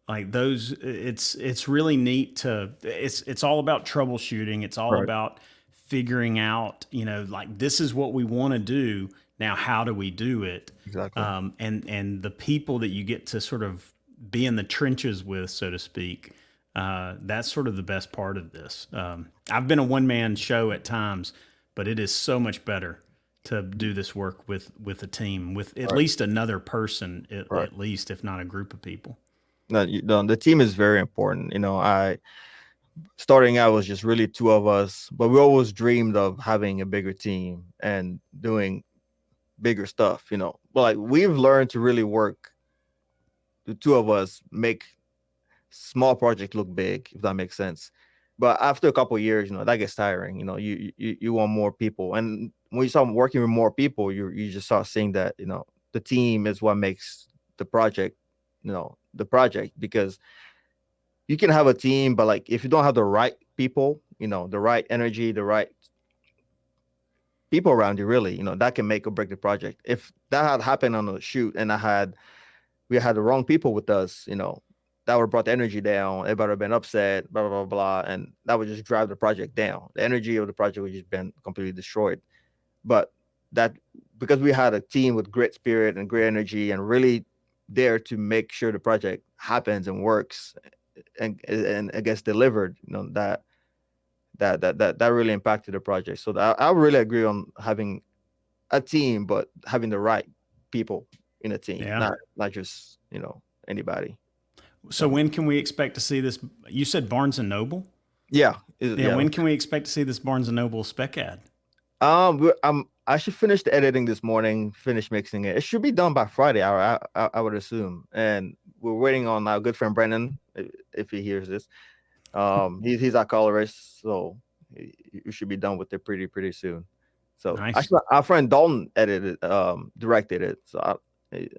like those. It's really neat to. It's all about troubleshooting. It's all Right. about figuring out. Like this is what we want to do. Now, how do we do it? Exactly. And the people that you get to sort of be in the trenches with, so to speak. That's sort of the best part of this. I've been a one man show at times, but it is so much better to do this work with a team, with at Right. least another person, Right. at least if not a group of people. No, the team is very important. I starting out was just really two of us, but we always dreamed of having a bigger team and doing bigger stuff. But like we've learned to really work. The two of us make small project look big, if that makes sense. But after a couple of years, that gets tiring. You want more people, and when you start working with more people, you just start seeing that the team is what makes the project, the project because you can have a team, but like if you don't have the right people, the right energy, the right people around you, really, that can make or break the project. If that had happened on a shoot and we had the wrong people with us, that would have brought the energy down. Everybody would have been upset, blah, blah, blah, blah. And that would just drive the project down. The energy of the project would just been completely destroyed. But that because we had a team with great spirit and great energy and really there to make sure the project happens and works and it gets delivered, that really impacted the project. So I really agree on having a team, but having the right people in a team, Yeah. not just anybody. So So when can we expect to see this? You said Barnes and Noble. yeah, Yeah. yeah. When can we expect to see this Barnes and Noble spec ad? I should finish the editing this morning. Finish mixing it. It should be done by Friday. I would assume. And we're waiting on our good friend Brennan if he hears this. He's our colorist, so we should be done with it pretty soon. So Nice. actually, our friend Dalton edited, directed it.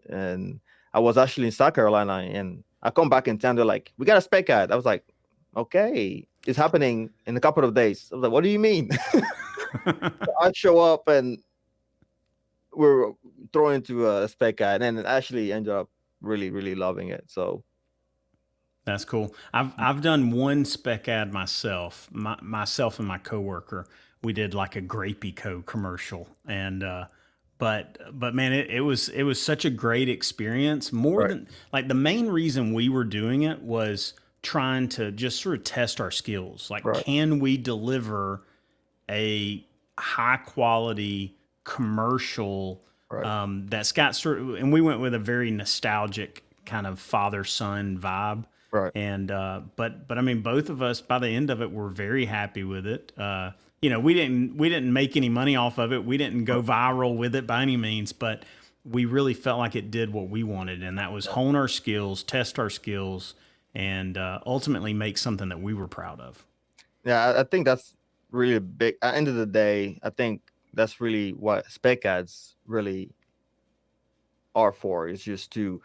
And I was actually in South Carolina, and I come back in town. They're like, "We got a spec ad." I was like, "Okay, it's happening in a couple of days." I was like, "What do you mean?" I show up and we're thrown into a spec ad, and it actually ended up really loving it. So That's cool. I've done one spec ad myself. Myself and my coworker, we did like a Grapey Co commercial, and but man, it was such a great experience. More right, than like the main reason we were doing it was trying to just sort of test our skills. Like, right, can we deliver a high quality commercial right, that's got sort of, and we went with a very nostalgic kind of father son vibe. right, And but I mean, both of us by the end of it were very happy with it. We didn't make any money off of it. We didn't go viral with it by any means, but we really felt like it did what we wanted, and that was hone our skills, test our skills, and ultimately make something that we were proud of. yeah. I think that's really big. At the end of the day, I think that's really what spec ads really are for. Is just to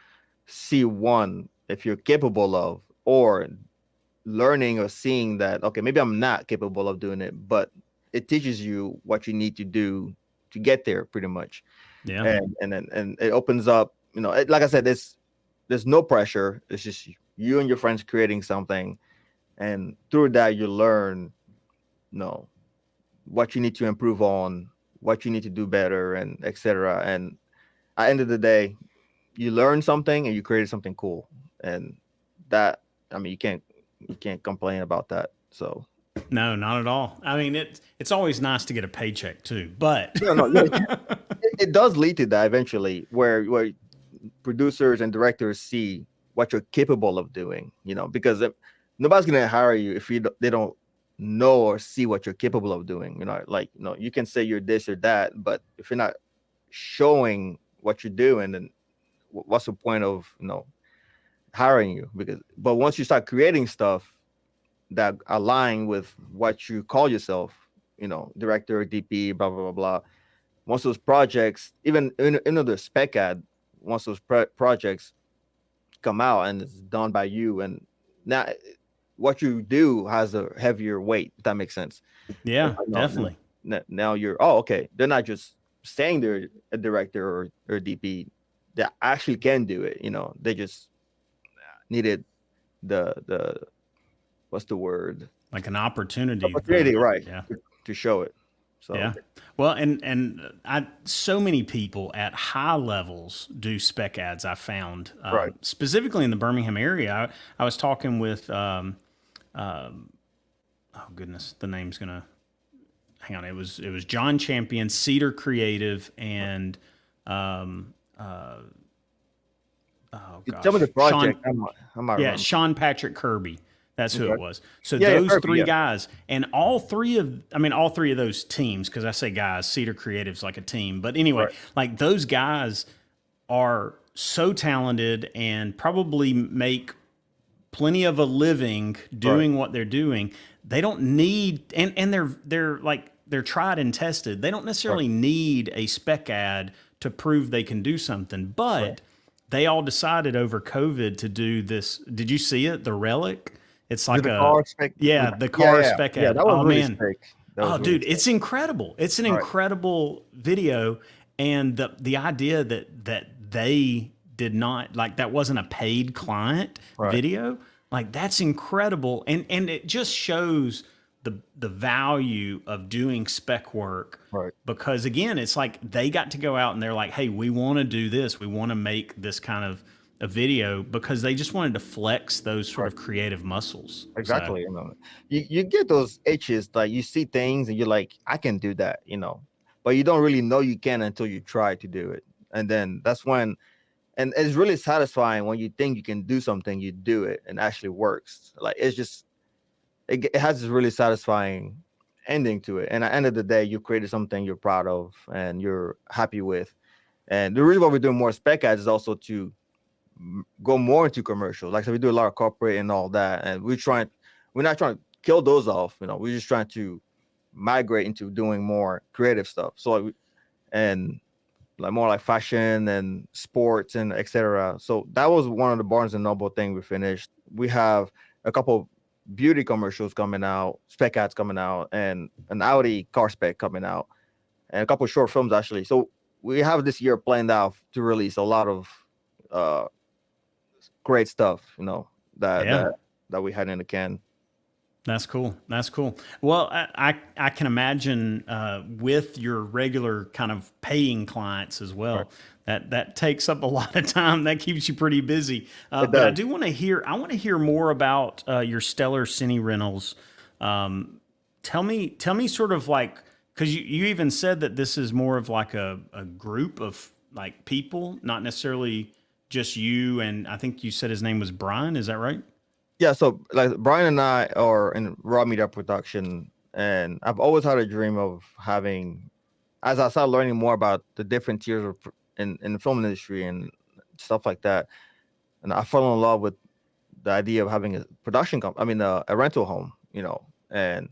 see one if you're capable of, or learning or seeing that okay, maybe I'm not capable of doing it, but it teaches you what you need to do to get there, pretty much. Yeah. And it opens up. Like I said, there's no pressure. It's just you and your friends creating something, and through that you learn, what you need to improve on, what you need to do better, and etc. And at the end of the day, you learn something and you created something cool, and that I mean you can't complain about that. So No, not at all. I mean, it's always nice to get a paycheck too, but no, yeah, it does lead to that eventually, where producers and directors see what you're capable of doing. Because nobody's gonna hire you if they don't know or see what you're capable of doing. Like you can say you're this or that, but if you're not showing what you're doing, then what's the point of hiring you? But once you start creating stuff that align with what you call yourself, director, DP, blah blah blah blah. Once those projects, even in the spec ad, once those projects come out and it's done by you, and now what you do has a heavier weight. If that makes sense. yeah, No, definitely. now you're okay. They're not just saying they're a director or DP. They actually can do it. They just needed the what's the word? Like an opportunity. Opportunity, right? Yeah. To show it. So Yeah. Well, and so many people at high levels do spec ads. I found right. specifically in the Birmingham area. I was talking with oh goodness, the name's gonna hang on. It was John Champion, Cedar Creative, and um, uh, oh You tell me gosh, the Sean. project. I might Yeah, remember. Sean Patrick Kirby. That's who Okay. it was. So Yeah, yeah, those Kirby, three yeah. guys, and all three of those teams, because I say guys, Cedar Creative's like a team. But anyway, Right, like those guys are so talented and probably make plenty of a living right, doing what they're doing. They don't need, and they're tried and tested. They don't right, necessarily need a spec ad to prove they can do something, right. but they all decided over COVID to do this. Did you see it? The Relic. It's Is it like the a, car spec? yeah, the Yeah, car yeah, spec yeah. ad. That was Oh really man, sick. That oh was really dude, sick. it's incredible. It's an Right, incredible video, and the idea that they did not, like, that wasn't a paid client right, video, like that's incredible, and it just shows the value of doing spec work, right, because again, it's like they got to go out and they're like, hey, we want to do this, we want to make this kind of a video, because they just wanted to flex those sort right. of creative muscles. So Exactly. You get those itches, like you see things and you're like, I can do that, but you don't really know you can until you try to do it. And then that's when, and it's really satisfying when you think you can do something, you do it and actually works. Like it's just, it has this really satisfying ending to it. And at the end of the day, you created something you're proud of and you're happy with. And the reason why we're doing more spec ads is also to go more into commercial. Like so we do a lot of corporate and all that, and we're not trying to kill those off. We're just trying to migrate into doing more creative stuff. So and like more like fashion and sports and etc. So that was one of the Barnes and Noble thing we finished. We have a couple beauty commercials coming out, spec ads coming out, and an Audi car spec coming out, and a couple short films actually. So we have this year planned out to release a lot of uh great stuff, that yeah. that we had in the can. That's cool. That's cool. Well, I can imagine with your regular kind of paying clients as Right. well, that takes up a lot of time. That keeps you pretty busy. It But I does. do want to hear. I want to hear more about your Stellar Cine Rentals. Tell me sort of like, because you even said that this is more of like a group of like people, not necessarily just you. And I think you said his name was Brian. Is that right? Yeah, so like Brian and I are in raw media production, and I've always had a dream of having, as I started learning more about the different tiers of in the film industry and stuff like that, and I fell in love with the idea of having a production I mean a rental home, and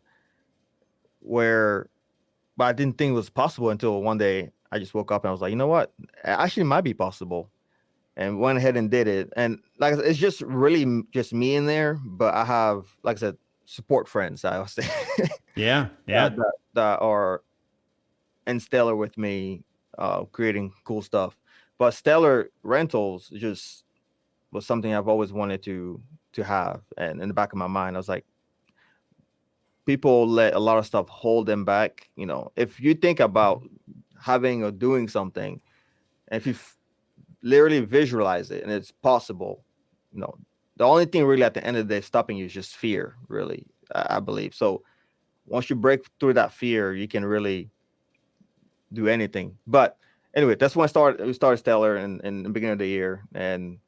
where, but I didn't think it was possible until one day I just woke up and I was like, you know what, it actually might be possible, and went ahead and did it. And like I said, it's just really just me in there, but I have, like I said, support friends, I would say, Yeah. that, Yeah. that are in Stellar with me, creating cool stuff. But Stellar Rentals just was something I've always wanted to have. And in the back of my mind, I was like, people let a lot of stuff hold them back. If you think about having or doing something, and if you literally visualize it and it's possible, you know, the only thing really at the end of the day stopping you is just fear, really. I believe. So once you break through that fear, you can really do anything. But anyway, that's when we started Stellar in the beginning of the year, and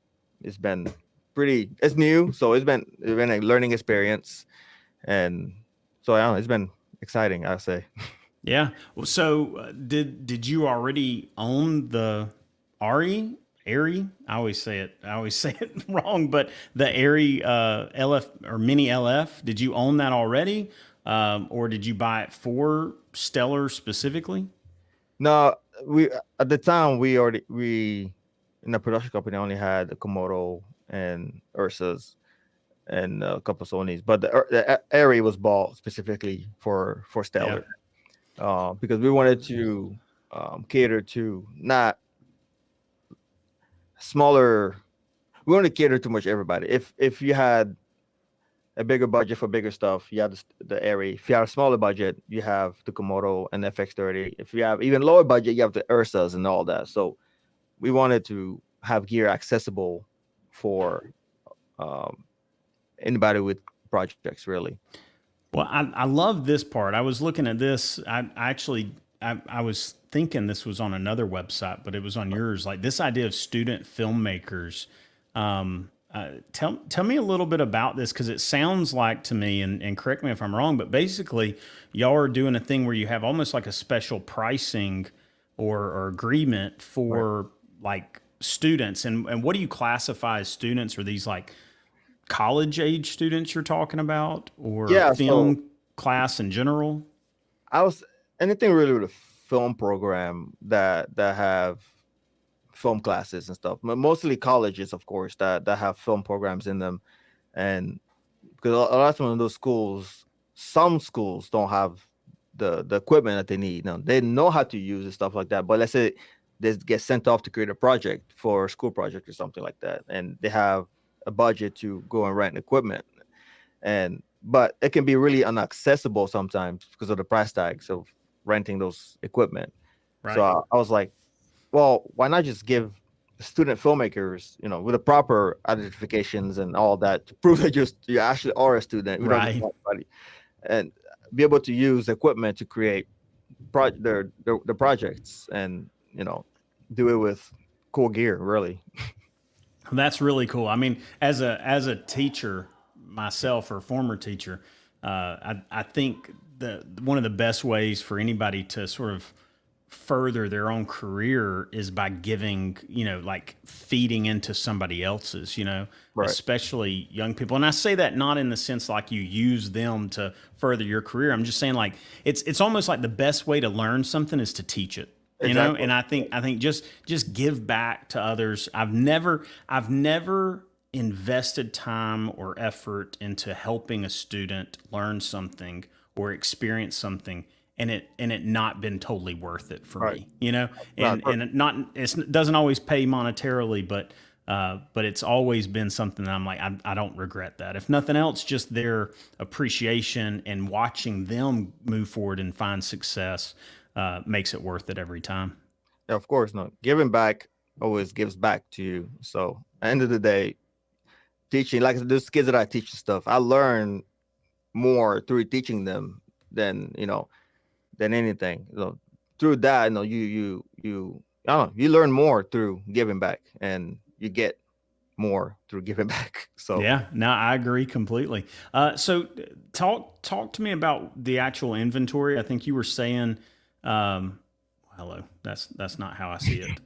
it's been it's new, so it's been a learning experience, and so I don't know, it's been exciting, I'd say. Yeah. Well, so did you already own the Ari? Airy? I always say it. I always say it wrong, but the Airy LF or Mini LF. Did you own that already, or did you buy it for Stellar specifically? No, we at the time we in the production company only had the Komodo and Ursa's and a couple of Sony's, but the Airy was bought specifically for Yeah. Stellar, because we wanted to cater to not smaller. We wanted to cater to much everybody. If you had a bigger budget for bigger stuff, you have the Airy. If you have a smaller budget, you have the Komodo and FX30. If you have even lower budget, you have the Ursas and all that. So we wanted to have gear accessible for um, anybody with projects, really. Well, I love this part. I was looking at this. I actually I was thinking this was on another website, but it was on yours. Like this idea of student filmmakers. Tell me a little bit about this because it sounds like to me, and correct me if I'm wrong, but basically y'all are doing a thing where you have almost like a special pricing or agreement Right. for like students. And what do you classify as students? Are these like college age students you're talking about or Yeah. So film class in general? I was anything really with a film program that have film classes and stuff. Mostly colleges, of course, that have film programs in them, and because a lot of those schools, some schools don't have the equipment that they need. Now they know how to use and stuff like that, but let's say they get sent off to create a project for a school project or something like that, and they have a budget to go and rent equipment, and but it can be really inaccessible sometimes because of the price tags of renting those equipment. So Right. I was like, well, why not just give student filmmakers, with the proper identifications and all that to prove that you actually are a student. We don't just Right. want anybody, and be able to use equipment to create the projects, and do it with cool gear, really. That's really cool. I mean, as a teacher myself or former teacher, I think the one of the best ways for anybody to sort of further their own career is by giving, like feeding into somebody else's, Right. especially young people. And I say that not in the sense like you use them to further your career. I'm just saying like it's almost like the best way to learn something is to teach it. Exactly. And I think just give back to others. I've never invested time or effort into helping a student learn something or experience something and it not been totally worth it for Right. me, Not and it doesn't always pay monetarily, but it's always been something that I'm like, I don't regret that. If nothing else, just their appreciation and watching them move forward and find success makes it worth it every time. Of course, no. Giving back always gives back to you. So at the end of the day, teaching, like those kids that I teach and stuff, I learn more through teaching them than than anything. Through that, I don't know, you learn more through giving back, and you get more through giving back. So Yeah, no, I agree completely. So talk to me about the actual inventory. I think you were saying, um, hello. That's not how I see it.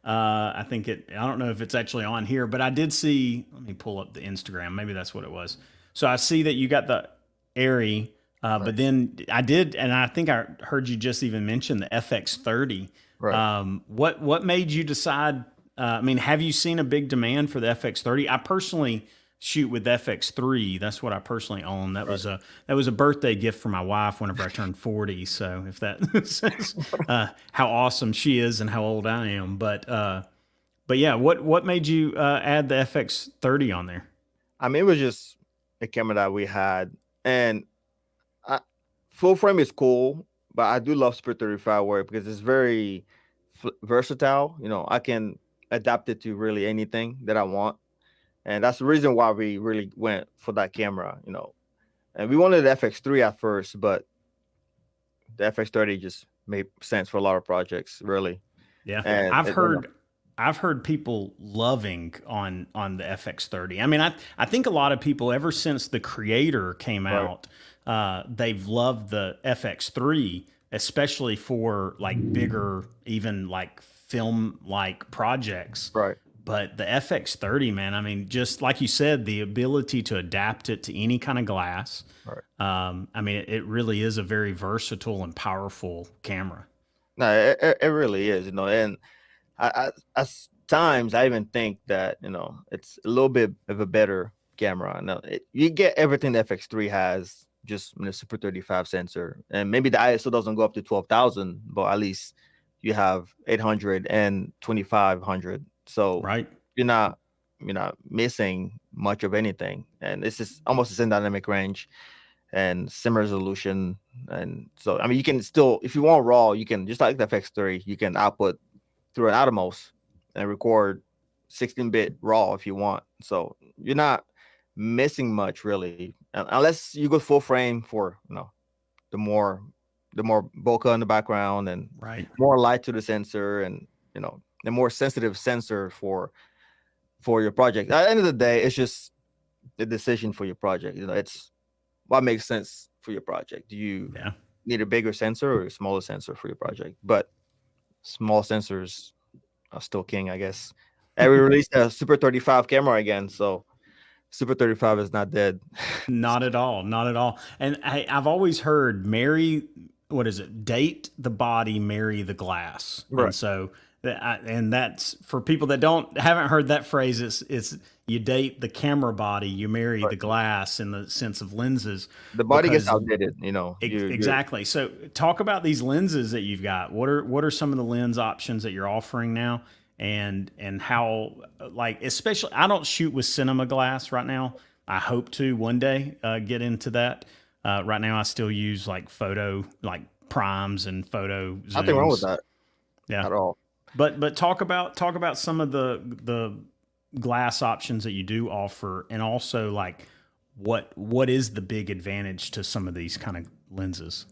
I think it. I don't know if it's actually on here, but I did see. Let me pull up the Instagram. Maybe that's what it was. So I see that you got the Airy, right, but then I did, and I think I heard you just even mention the FX30. right. What made you decide? I mean, have you seen a big demand for the FX30? I personally shoot with FX3. That's what I personally own. That was a birthday gift for my wife whenever I turned 40. So if that says how awesome she is and how old I am, but yeah, what made you add the FX30 on there? I mean, it was just a camera that we had, and I, full frame is cool, but I do love Spirit 35 work because it's very versatile. I can adapt it to really anything that I want, and that's the reason why we really went for that camera. And we wanted the FX3 at first, but the FX30 just made sense for a lot of projects, really. Yeah, And I've it, you know, heard I've heard people loving on the FX30. I mean, I think a lot of people ever since the Creator came right, out, they've loved the FX3, especially for like bigger, even like film like projects. right, But the FX30, man, I mean, just like you said, the ability to adapt it to any kind of glass. right. I mean, it really is a very versatile and powerful camera. No, it really is, and at times I even think that it's a little bit of a better camera. Now you get everything the FX3 has just in a Super 35 sensor, and maybe the ISO doesn't go up to 12,000, but at least you have 800 and 2500. So Right. you're not you're not missing much of anything, and this is almost the same dynamic range and sim resolution. And so, I mean, you can still, if you want raw, you can just like the FX3, you can output through an Atomos and record 16-bit raw if you want. So you're not missing much really, unless you go full frame for the more the more bokeh in the background and Right. more light to the sensor, and the more sensitive sensor for your project. At the end of the day, it's just the decision for your project. It's what makes sense for your project. Do you Yeah. need a bigger sensor or a smaller sensor for your project? But small sensors are still king, I guess. And we released a Super 35 camera again, so Super 35 is not dead. Not at all. Not at all. And I've always heard marry, what is it? Date the body, marry the glass. And Right, so, and that's for people that haven't heard that phrase. It's you date the camera body, you marry right. the glass in the sense of lenses, The body gets because outdated. You're exactly. So talk about these lenses that you've got. What are some of the lens options that you're offering now? And how, like, especially, I don't shoot with cinema glass right now. I hope to one day get into that. Right now I still use like photo, like primes and photo nothing wrong with zooms. that Yeah. at all. But talk about some of the glass options that you do offer, and also like what is the big advantage to some of these kind of lenses?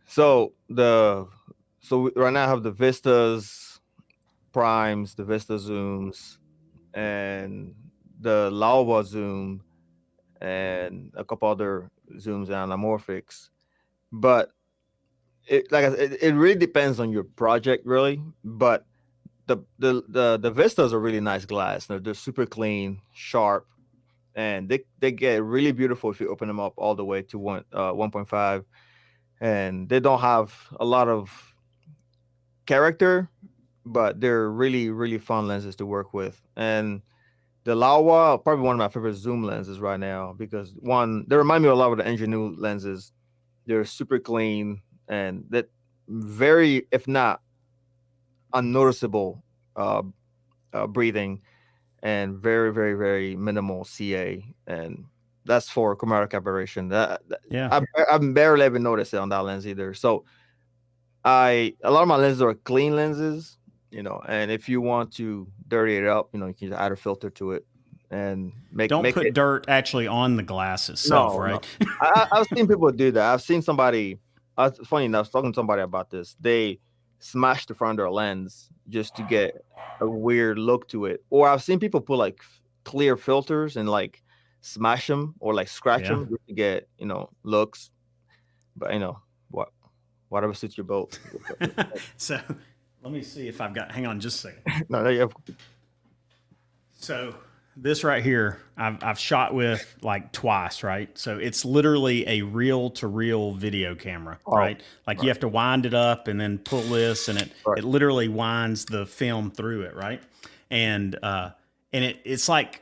So right now I have the Vistas primes, the Vista zooms, and the Laowa zoom, and a couple other zooms and anamorphics. But like I said, it really depends on your project, really. But the Vistas are really nice glass. They're super clean, sharp, and they get really beautiful if you open them up all the way to 1.5. And they don't have a lot of character, but they're really really fun lenses to work with. And the Laowa are probably one of my favorite zoom lenses right now, because one, they remind me a lot of the Ingenue lenses. They're super clean, and that very, if not unnoticeable, uh, breathing, and very, very, very minimal CA. And that's for chromatic aberration. Yeah. I barely ever noticed it on that lens either. So a lot of my lenses are clean lenses, and if you want to dirty it up, you can add a filter to it and Don't make put it. dirt actually on the glass itself, No, no. right? I've seen people do that. I've seen somebody. Funny enough, I was talking to somebody about this. They smashed the front of their lens just to get a weird look to it. Or I've seen people put like clear filters and like smash them or like scratch Yeah. them just to get looks. But what whatever suits your boat. So let me see if I've got, hang on just a second. No, you have, So this right here, I've shot with like twice, right? So it's literally a reel to reel video camera, oh, right? Like you right, have to wind it up and then pull this, and it right, it literally winds the film through it, right? And it's like,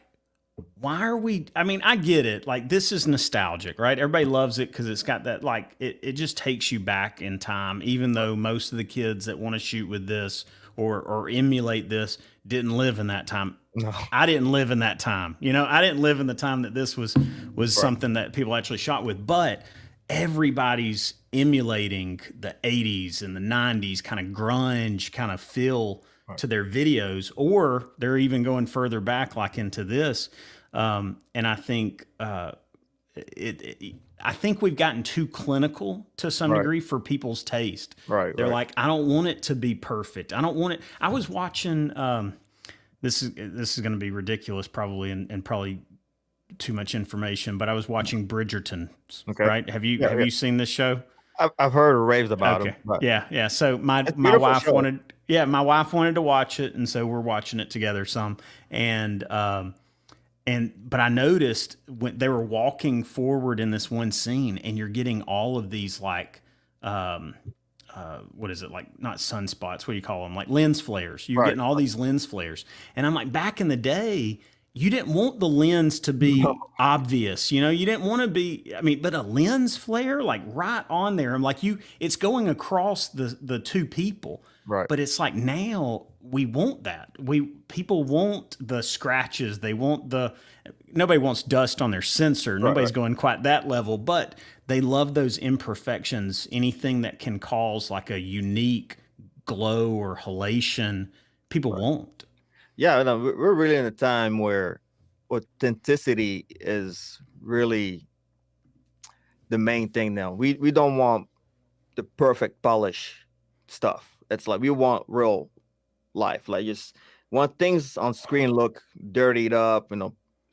why are we, I mean, I get it, like this is nostalgic, right? Everybody loves it because it's got that, like, it just takes you back in time, even though most of the kids that want to shoot with this or emulate this didn't live in that time. no, I didn't live in that time. I didn't live in the time that this was right, something that people actually shot with. But everybody's emulating the 80s and the 90s kind of grunge kind of feel right. to their videos, or they're even going further back like into this. And I think I think we've gotten too clinical to some Right. degree for people's taste. Right. They're Right. like, I don't want it to be perfect. I don't want it. I was watching. This is going to be ridiculous, probably, and probably too much information. But I was watching Bridgerton. Okay. Right? Have you Yeah. have Yeah. you seen this show? I've heard raves about him, Okay. but Yeah, yeah. So my it's a my beautiful wife show. wanted yeah, my wife wanted to watch it, and so we're watching it together some. And but I noticed when they were walking forward in this one scene, and you're getting all of these like um what is it, like, not sunspots, what do you call them, like lens flares. You're Right. getting all these lens flares, and I'm like, back in the day you didn't want the lens to No. be obvious, you didn't want to be, I mean, but a lens flare like right on there, I'm like, it's going across the two people. Right. But it's like now we want that, people want the scratches, they want the, nobody wants dust on their sensor, Right. nobody's Right. going quite that level, but they love those imperfections, anything that can cause like a unique glow or halation, people Right. want. Yeah. No, we're really in a time where authenticity is really the main thing now. We don't want the perfect polish stuff. It's like we want real life. Like just want things on screen look dirtied up,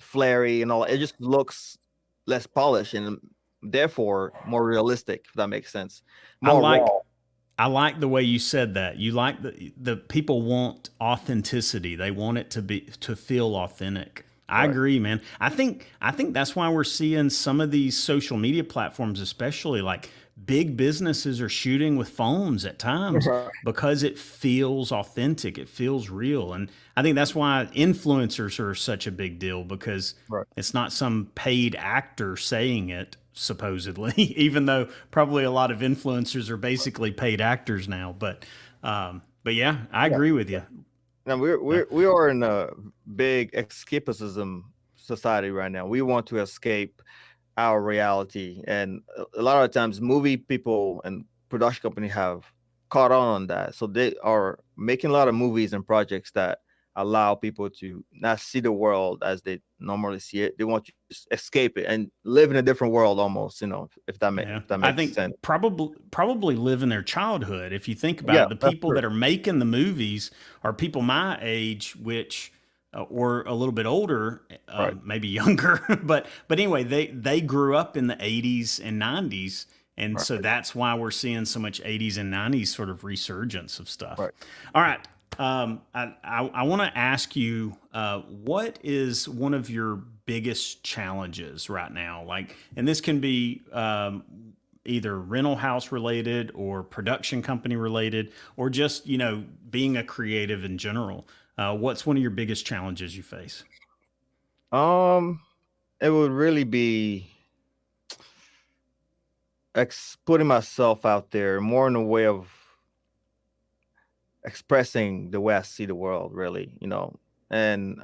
flary and all. It just looks less polished and therefore more realistic, if that makes sense. I More like raw. I like the way you said that. You like the people want authenticity. They want it to feel authentic. I Right. agree, man. I think that's why we're seeing some of these social media platforms, especially like big businesses, are shooting with phones at times Right. because it feels authentic. It feels real, and I think that's why influencers are such a big deal, because Right. it's not some paid actor saying it, supposedly, even though probably a lot of influencers are basically paid actors now. But yeah, I Yeah. agree with you. Now we're Yeah, we are in a big escapism society right now. We want to escape our reality, and a lot of times movie people and production company have caught on that, so they are making a lot of movies and projects that allow people to not see the world as they normally see it. They want you to just escape it and live in a different world almost, if that yeah. if that I makes think sense. probably live in their childhood. If you think about Yeah, it, the that's people true. that are making the movies are people my age, which or a little bit older, Right. maybe younger. But anyway, they grew up in the '80s and '90s, and so Right. that's why we're seeing so much '80s and '90s sort of resurgence of stuff. Right. All right. I want to ask you, what is one of your biggest challenges right now? Like, and this can be either rental house related or production company related, or just being a creative in general. What's one of your biggest challenges you face? um it would really be putting myself out there more in a way of expressing the way I see the world, really, and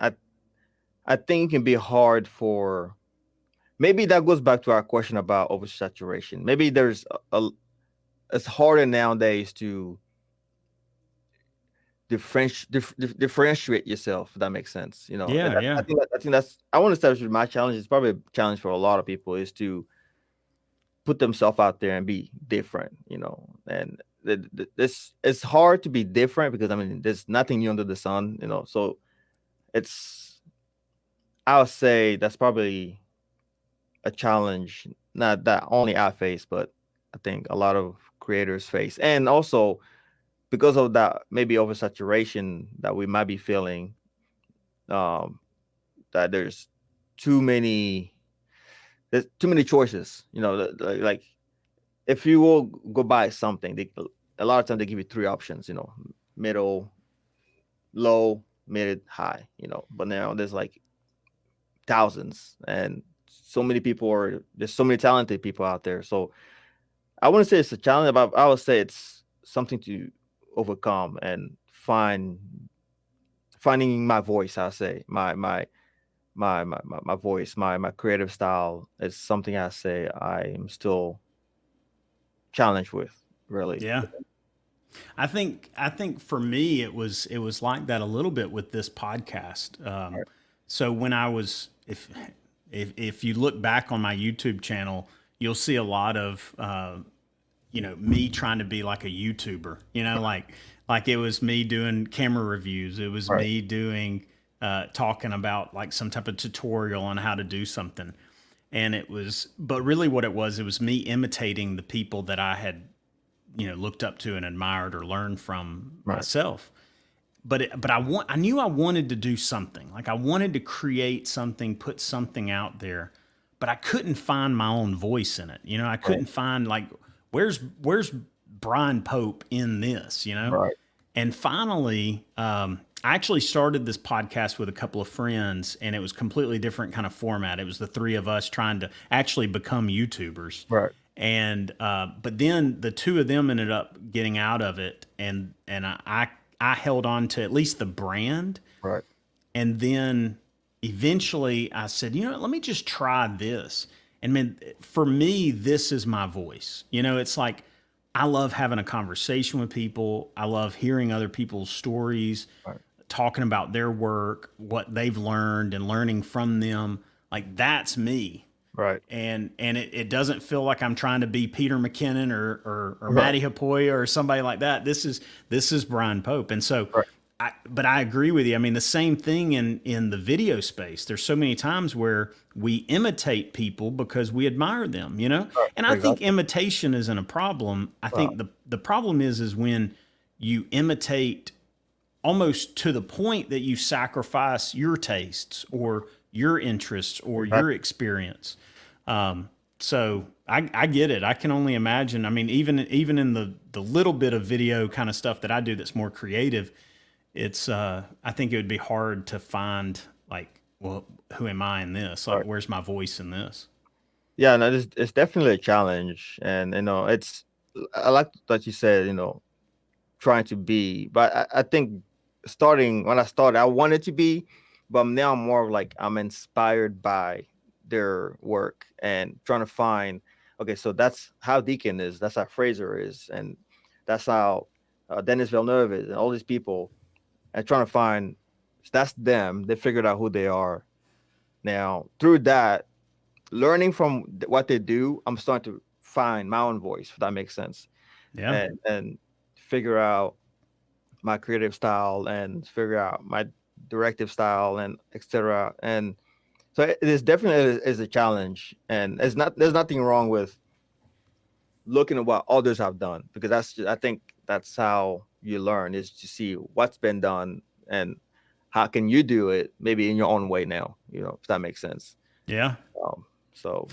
I think it can be hard for, maybe that goes back to our question about oversaturation. Maybe there's it's harder nowadays to differentiate yourself, if that makes sense. And Yeah, I yeah, think that's, I want to establish with my challenge. It's probably a challenge for a lot of people, is to put themselves out there and be different. And this, it's hard to be different because I mean there's nothing new under the sun. So it's, I would say that's probably a challenge, not that only I face, but I think a lot of creators face. And also because of that, maybe oversaturation that we might be feeling, um, that too many, there's too many choices. Like if you will go buy something, a lot of times they give you three options. Middle, low, mid, high. But now there's like thousands, and there's so many talented people out there. So I wouldn't say it's a challenge, but I would say it's something to overcome and finding my voice. I say my voice, my creative style is something I say I am still challenged with, really. yeah. I think for me it was like that a little bit with this podcast. So when I was, if you look back on my YouTube channel, you'll see a lot of me trying to be like a YouTuber. Like it was me doing camera reviews. It was Right, me doing talking about like some type of tutorial on how to do something. And but really what it was me imitating the people that I had looked up to and admired or learned from right, myself. But I knew I wanted to do something. Like I wanted to create something, put something out there, but I couldn't find my own voice in it. I right, couldn't find like where's Brian Pope in this. right, And finally, I actually started this podcast with a couple of friends, and it was completely different kind of format. It was the three of us trying to actually become YouTubers. right, And but then the two of them ended up getting out of it, and I held on to at least the brand, right, and then eventually I said, let me just try this. And man, for me, this is my voice. It's like I love having a conversation with people. I love hearing other people's stories, right, talking about their work, what they've learned, and learning from them. Like that's me. right, And it doesn't feel like I'm trying to be Peter McKinnon or right, Matty Hapoya or somebody like that. This is Brian Pope. And so right, but I agree with you. I mean, the same thing in the video space. There's so many times where we imitate people because we admire them. right, And I think exactly. imitation isn't a problem. I Right, think the problem is when you imitate almost to the point that you sacrifice your tastes or your interests or your exactly. experience. So I get it. I can only imagine. I mean, even in the little bit of video kind of stuff that I do that's more creative, it's I think it would be hard to find like, well, who am I in this? Like, Right. where's my voice in this? Yeah, no, it's definitely a challenge, and it's I like that you said, trying to be, but I think starting when I started, I wanted to be, but now I'm more of like I'm inspired by their work and trying to find. Okay, so that's how Deacon is. That's how Fraser is, and that's how Dennis Villeneuve is, and all these people, and trying to find that's them. They figured out who they are now through that learning from what they do. I'm starting to find my own voice, if that makes sense, Yeah, and figure out my creative style and figure out my directive style and etc. And so it is definitely is a challenge, and there's nothing wrong with looking at what others have done, because I think that's how you learn, is to see what's been done and how can you do it maybe in your own way now, if that makes sense. yeah. So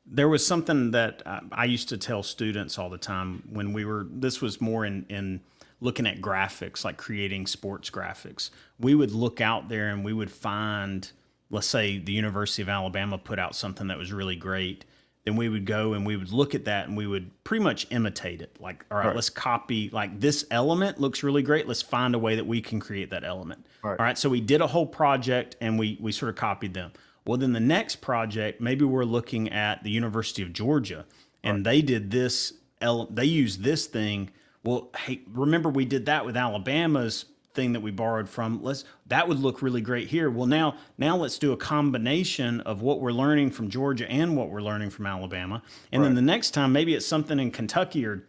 There was something that I used to tell students all the time when this was more in looking at graphics, like creating sports graphics. We would look out there and we would find, let's say the University of Alabama put out something that was really great. Then we would go and we would look at that and we would pretty much imitate it. Like, all right, right, let's copy, like this element looks really great. Let's find a way that we can create that element. right, All right, so we did a whole project and we sort of copied them. Well, then the next project, maybe we're looking at the University of Georgia, right, and they did this. They used this thing. Well, hey, remember we did that with Alabama's thing that we borrowed from. That would look really great here. Well, now let's do a combination of what we're learning from Georgia and what we're learning from Alabama, and then right, the next time maybe it's something in Kentucky or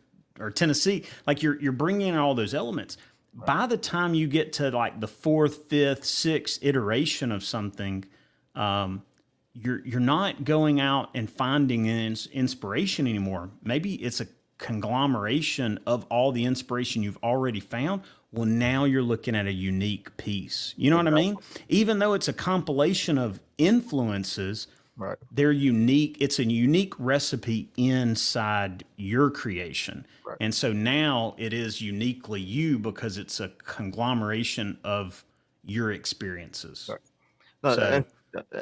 Tennessee. Like you're bringing in all those elements. right, By the time you get to like the fourth, fifth, sixth iteration of something, um, you're not going out and finding inspiration anymore. Maybe it's a conglomeration of all the inspiration you've already found. Well, now you're looking at a unique piece. You know what I mean? exactly, Even though it's a compilation of influences, right, they're unique. It's a unique recipe inside your creation. right, And so now it is uniquely you because it's a conglomeration of your experiences. right. No, So, and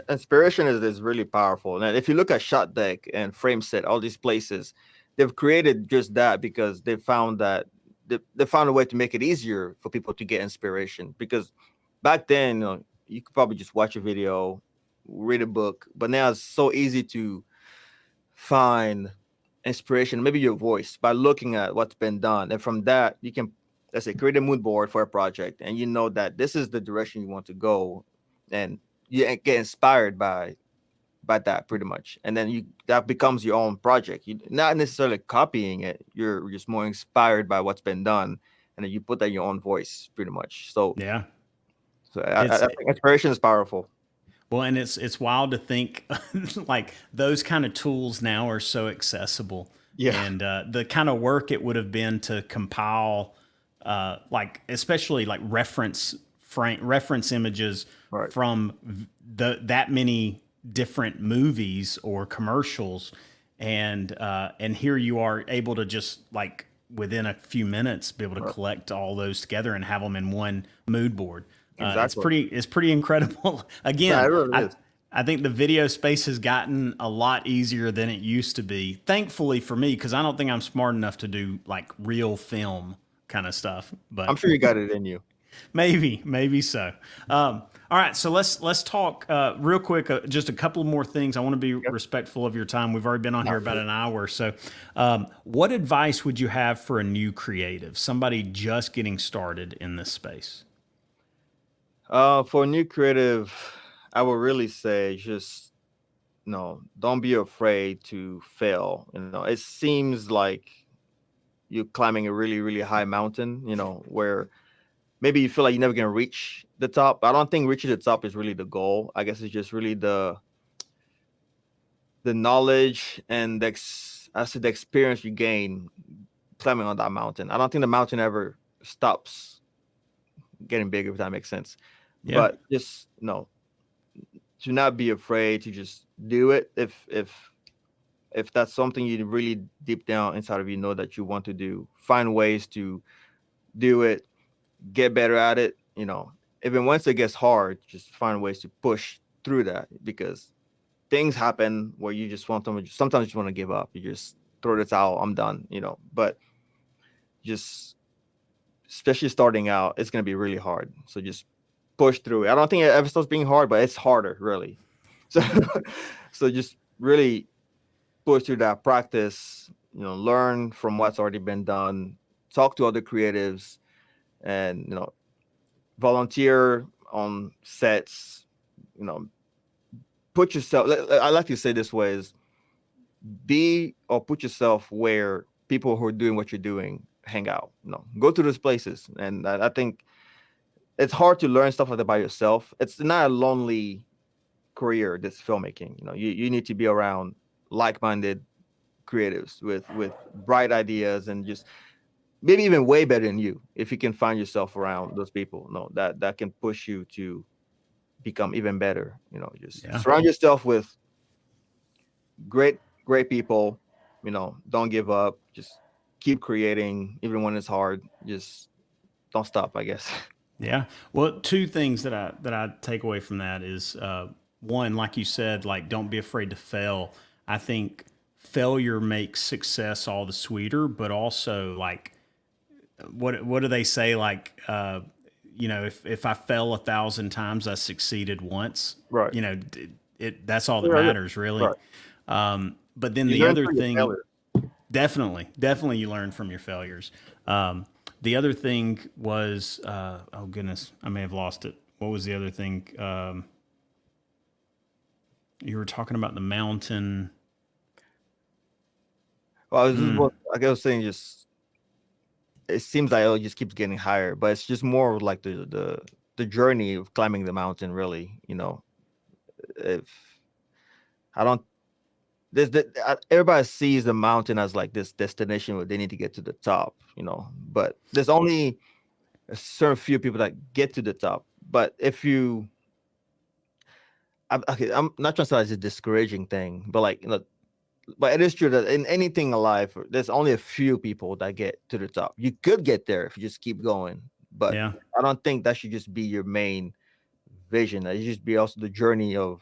inspiration is really powerful. And if you look at Shot Deck and Frameset, all these places, they've created just that because they found that they found a way to make it easier for people to get inspiration. Because back then, you could probably just watch a video, read a book, but now it's so easy to find inspiration, maybe your voice, by looking at what's been done. And from that, you can, let's say, create a mood board for a project, and you know that this is the direction you want to go, and you get inspired by that pretty much, and then you that becomes your own project. You not necessarily copying it. You're just more inspired by what's been done, and then you put that in your own voice pretty much. Yeah. So It's I think inspiration is powerful. Well, and it's wild to think like those kind of tools now are so accessible, Yeah. and the kind of work it would have been to compile, like especially like reference images Right. from that many different movies or commercials, and here you are able to just like within a few minutes be able to Right. collect all those together and have them in one mood board. Exactly. It's pretty incredible. No, it Again, really is. I think the video space has gotten a lot easier than it used to be. Thankfully for me, because I don't think I'm smart enough to do like real film kind of stuff. I'm But sure you got it in you. maybe so. All right, so let's talk real quick. Just a couple more things. I want to be Yep. respectful of your time. We've already been on here Not about really. an hour. So, what advice would you have for a new creative, somebody just getting started in this space? For a new creative, I would really say just no, don't be afraid to fail. It seems like you're climbing a really, really high mountain, where maybe you feel like you're never gonna reach the top. I don't think reaching the top is really the goal. I guess it's just really the knowledge and I said the experience you gain climbing on that mountain. I don't think the mountain ever stops getting bigger, if that makes sense. Yeah, But just no, to not be afraid to just do it if that's something you really deep down inside of you know that you want to do. Find ways to do it, get better at it. Even once it gets hard, just find ways to push through that, because things happen where you just want them. Sometimes you just want to give up. You just throw the towel. I'm done. But just especially starting out, it's gonna be really hard. So just push through it. I don't think it ever stops being hard, but it's harder, really. So, so just really push through that, practice. Learn from what's already been done. Talk to other creatives, and volunteer on sets. You know, put yourself. I like to say this way: is be or put yourself where people who are doing what you're doing hang out. Go to those places, and I think it's hard to learn stuff like that by yourself. It's not a lonely career, this filmmaking. You need to be around like-minded creatives with bright ideas, and just maybe even way better than you. If you can find yourself around those people, that can push you to become even better. Just yeah. surround yourself with great people. Don't give up. Just keep creating even when it's hard. Just don't stop, I guess. Yeah. Well, two things that I take away from that is one, like you said, like don't be afraid to fail. I think failure makes success all the sweeter, but also like what do they say? Like if I fell 1,000 times, I succeeded once. Right. That's all that Yeah, yeah. matters, really. Right. But then You the learn other through your thing, failure. definitely, you learn from your failures. The other thing was, oh goodness, I may have lost it. What was the other thing? You were talking about the mountain. Well, Mm, like I was saying, just it seems like it just keeps getting higher, but it's just more of like the journey of climbing the mountain. Really, if I don't, everybody sees the mountain as like this destination where they need to get to the top, but there's only a certain few people that get to the top. But if you, okay, I'm not trying to say it's a discouraging thing, but like but it is true that in anything in life, there's only a few people that get to the top. You could get there if you just keep going, but yeah. I don't think that should just be your main vision. That should just be also the journey of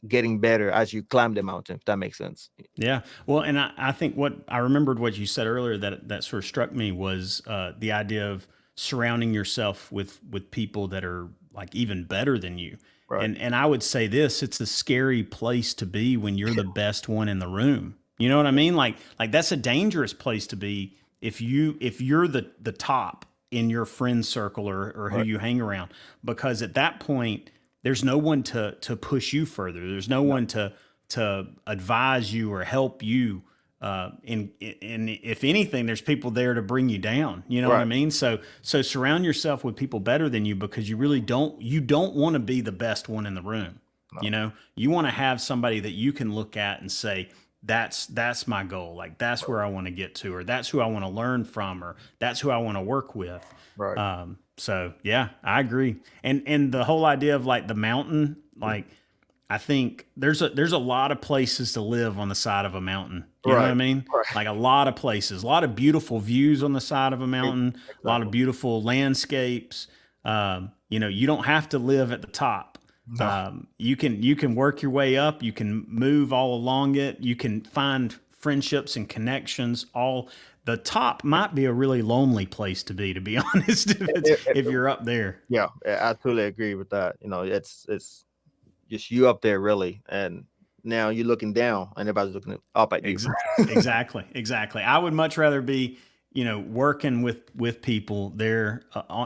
getting better as you climb the mountain. If that makes sense. Yeah. Well, and I think what I remembered what you said earlier that sort of struck me was the idea of surrounding yourself with people that are like even better than you. Right. And I would say this, it's a scary place to be when you're the best one in the room. You know what I mean? Like that's a dangerous place to be if you're the top in your friend circle or who Right. you hang around, because at that point there's no one to push you further. There's no one to advise you or help you. And if anything, there's people there to bring you down. You know what I Right. mean? So surround yourself with people better than you, because you don't want to be the best one in the room. No. You know, you want to have somebody that you can look at and say, that's my goal. Like, that's where I want to get to, or that's who I want to learn from, or that's who I want to work with. Right. So yeah, I agree. And the whole idea of like the mountain, like, I think there's a lot of places to live on the side of a mountain. You know what I Right. mean? Right. Like, a lot of places, a lot of beautiful views on the side of a mountain, a lot of Exactly. beautiful landscapes. You know, you don't have to live at the top. No. You can work your way up. You can move all along it. You can find friendships and connections. All the top might be a really lonely place to be honest, if It- you're up there. yeah, I totally agree with that. It's just you up there really, and now you're looking down, and everybody's looking up at you. Ex- exactly. I would much rather be, working with people there,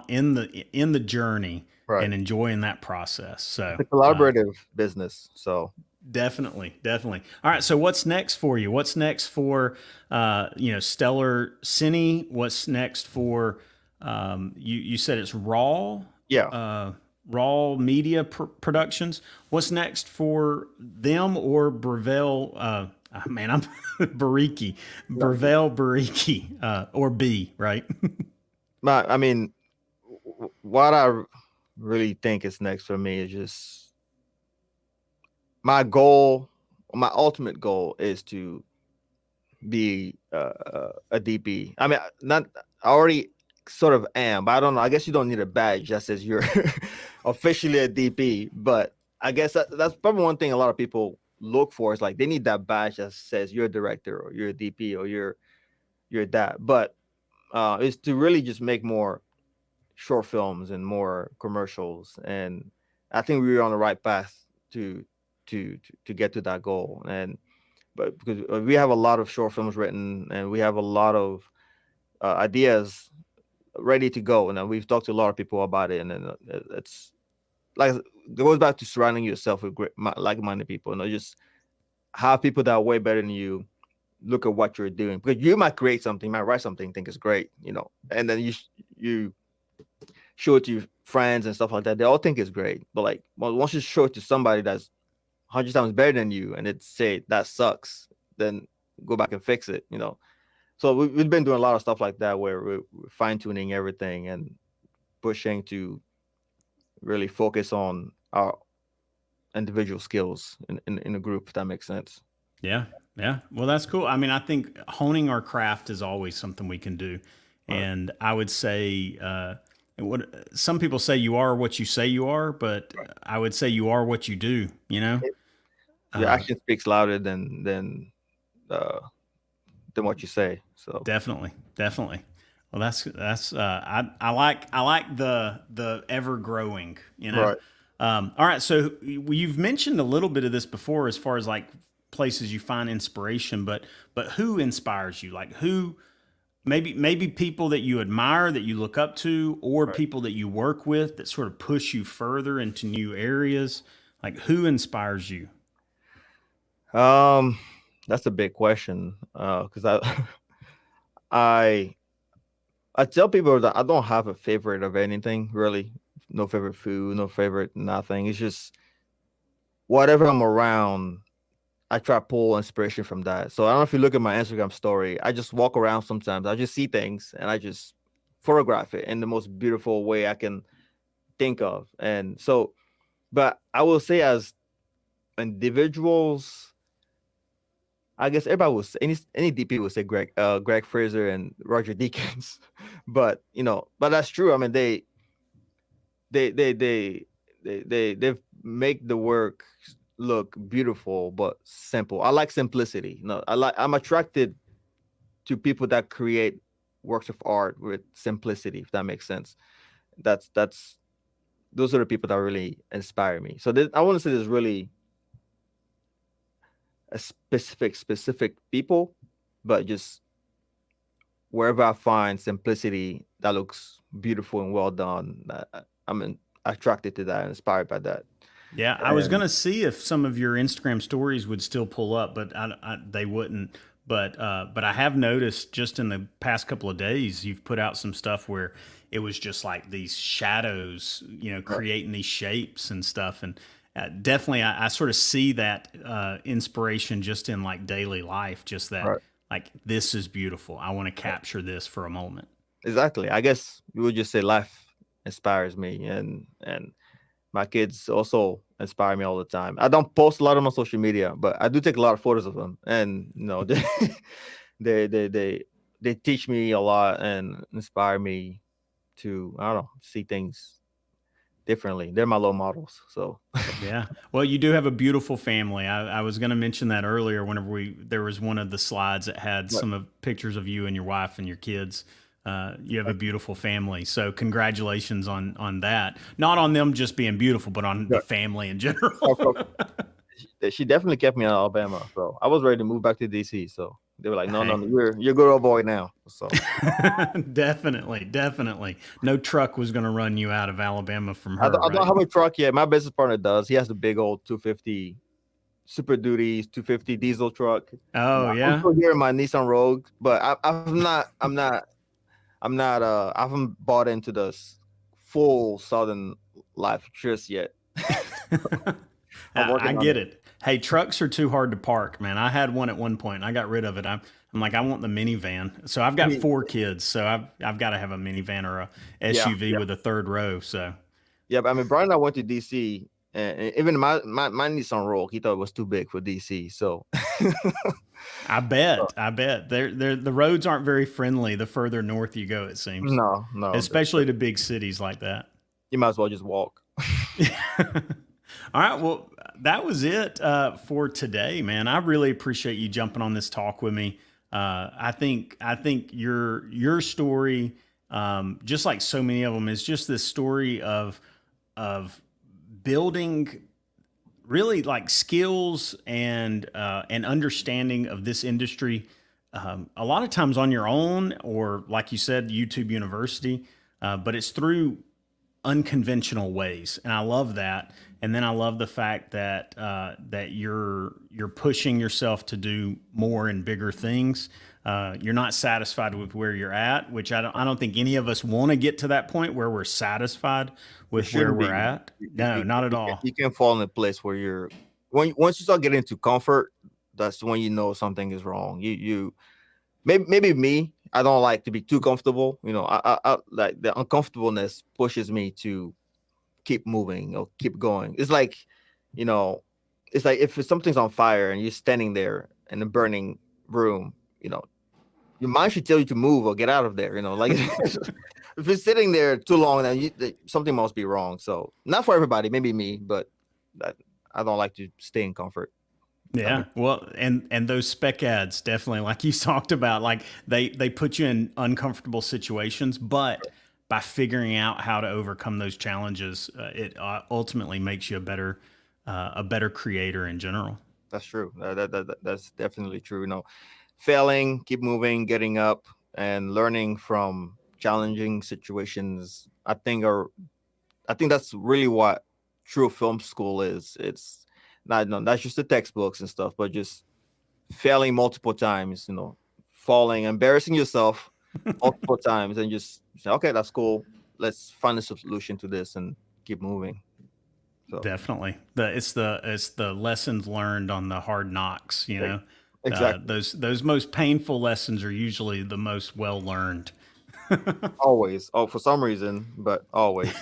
in the journey, Right. and enjoying that process. It's So, a collaborative business. So definitely. All right. So, what's next for you? What's next for, Stellar Cine? What's next for, you said it's yeah. uh, Raw Media Productions. What's next for them, or Brivel? Man, I'm Bariki, Brivel Bariki, or B, right? I mean, what I really think is next for me is just my goal. My ultimate goal is to be a DP. I mean, not I already sort of am, but I don't know. I guess you don't need a badge that says you're officially a DP. But I guess that's probably one thing a lot of people look for is like they need that badge that says you're a director or you're a DP or you're that. But is to really just make more short films and more commercials, and I think we were on the right path to to get to that goal. And but because we have a lot of short films written and we have a lot of ideas ready to go, and we've talked to a lot of people about it, and then it's like it goes back to surrounding yourself with great like-minded people, just have people that are way better than you look at what you're doing, because you might create something, might write something, think it's great, and then you show it to your friends and stuff like that. They all think it's great, but like, well, once you show it to somebody that's 100 times better than you and it say that sucks, then go back and fix it. So we've been doing a lot of stuff like that where we're fine tuning everything and pushing to really focus on our individual skills in a group, if that makes sense. Yeah, yeah. Well, that's cool. I mean, I think honing our craft is always something we can do, Right. and I would say, what some people say, you are what you say you are, but I would say you are what you do. You know. Your Uh, action speaks louder uh, than what you say. So Definitely. Well, that's I like the ever growing. You know. right. All right, so you've mentioned a little bit of this before, as far as like places you find inspiration, but who inspires you? Like, who, maybe people that you admire, that you look up to, or Right. people that you work with that sort of push you further into new areas. Like, who inspires you? Um, that's a big question. Because I I tell people that I don't have a favorite of anything really. No favorite food, no favorite nothing. It's just whatever I'm around, I try to pull inspiration from that. So I don't know if you look at my Instagram story, I just walk around sometimes. I just see things and I just photograph it in the most beautiful way I can think of. And so, but I will say as individuals, I guess everybody will say, any DP will say Greg Fraser and Roger Deakins, but but that's true. I mean, they they they they make the work look beautiful but simple. I like simplicity. I'm attracted to people that create works of art with simplicity, if that makes sense. That's those are the people that really inspire me. So I want to say there's really a specific people, but just wherever I find simplicity that looks beautiful and well done, I'm in. attracted to that, inspired by that. Yeah, I was And gonna see if some of your Instagram stories would still pull up, but they wouldn't. But I have noticed just in the past couple of days, you've put out some stuff where it was just like these shadows, right, creating these shapes and stuff. And definitely, I sort of see that inspiration just in like daily life. Just that, right, like, this is beautiful. I want to capture this for a moment. exactly. I guess you would just say life inspires me, and my kids also inspire me all the time. I don't post a lot on my social media, but I do take a lot of photos of them, and they they they they teach me a lot and inspire me to, I don't know, see things differently. They're my role models. So Yeah. Well, you do have a beautiful family. I was going to mention that earlier whenever there was one of the slides that had right, some of pictures of you and your wife and your kids. You have a thank you. beautiful family. So congratulations on that. Not on them just being beautiful, but on the Right. family in Of general. course. She definitely kept me in Alabama, so I was ready to move back to DC. So they were like, "No, no, Hey. no, you're a good old boy now." So Definitely, definitely. No truck was going to run you out of Alabama from I her, don't right? have a truck yet. My business partner does. He has the big old 250 Super Duties, 250 diesel truck. Oh, I'm yeah. still here in my Nissan Rogue, but I haven't bought into the full Southern life just yet. I'm I working on get it. it. Hey, trucks are too hard to park, man. I had one at one point and I got rid of it. I'm like, I want the minivan. So I've I got mean, four kids, so I've got to have a minivan or a yeah, SUV yeah, with a third row. So yeah. But I mean, Brian and I went to DC, and even my Nissan Rogue, he thought it was too big for DC. So I bet they're the roads aren't very friendly the further north you go, it seems, no, no, especially to big cities like that. you might as well just walk. All right. Well, that was it for today, man. I really appreciate you jumping on this talk with me. I think your story, just like so many of them, is just this story of building really like skills and understanding of this industry. A lot of times on your own, or like you said, YouTube University, but it's through unconventional ways, and I love that. And then I love the fact that that you're pushing yourself to do more and bigger things. You're not satisfied with where you're at, which I don't think any of us want to get to that point where we're satisfied You with where shouldn't we're be. at. No, not at all. You can fall in a place where once you start getting into comfort, that's when you know something is wrong. Maybe me. I don't like to be too comfortable. I like the uncomfortableness pushes me to keep moving or keep going. You know, it's like if something's on fire and you're standing there in a burning room, you know, your mind should tell you to move or get out of there. Like if it's sitting there too long, then something must be wrong. So not for everybody, maybe me, but that I don't like to stay in comfort. That Yeah, makes well, and those spec ads definitely, like you talked about, like they put you in uncomfortable situations, but by figuring out how to overcome those challenges, it ultimately makes you a better creator in general. that's true. That's definitely true. Failing, keep moving, getting up, and learning from challenging situations. I think that's really what true film school is. It's not just the textbooks and stuff, but just failing multiple times, falling, embarrassing yourself multiple times, and just say, okay, that's cool. Let's find a solution to this and keep moving. So, Definitely, it's the lessons learned on the hard knocks. e- exactly. Those most painful lessons are usually the most well learned. Always. Oh, for some reason, but always.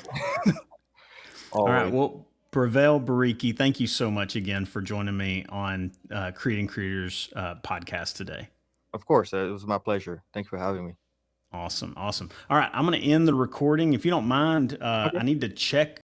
All right. Always. Well, Brivel Bariki, thank you so much again for joining me on Creating Creators podcast today. Of course. It was my pleasure. Thanks for having me. Awesome. Awesome. All right. I'm going to end the recording. If you don't mind, Okay. I need to check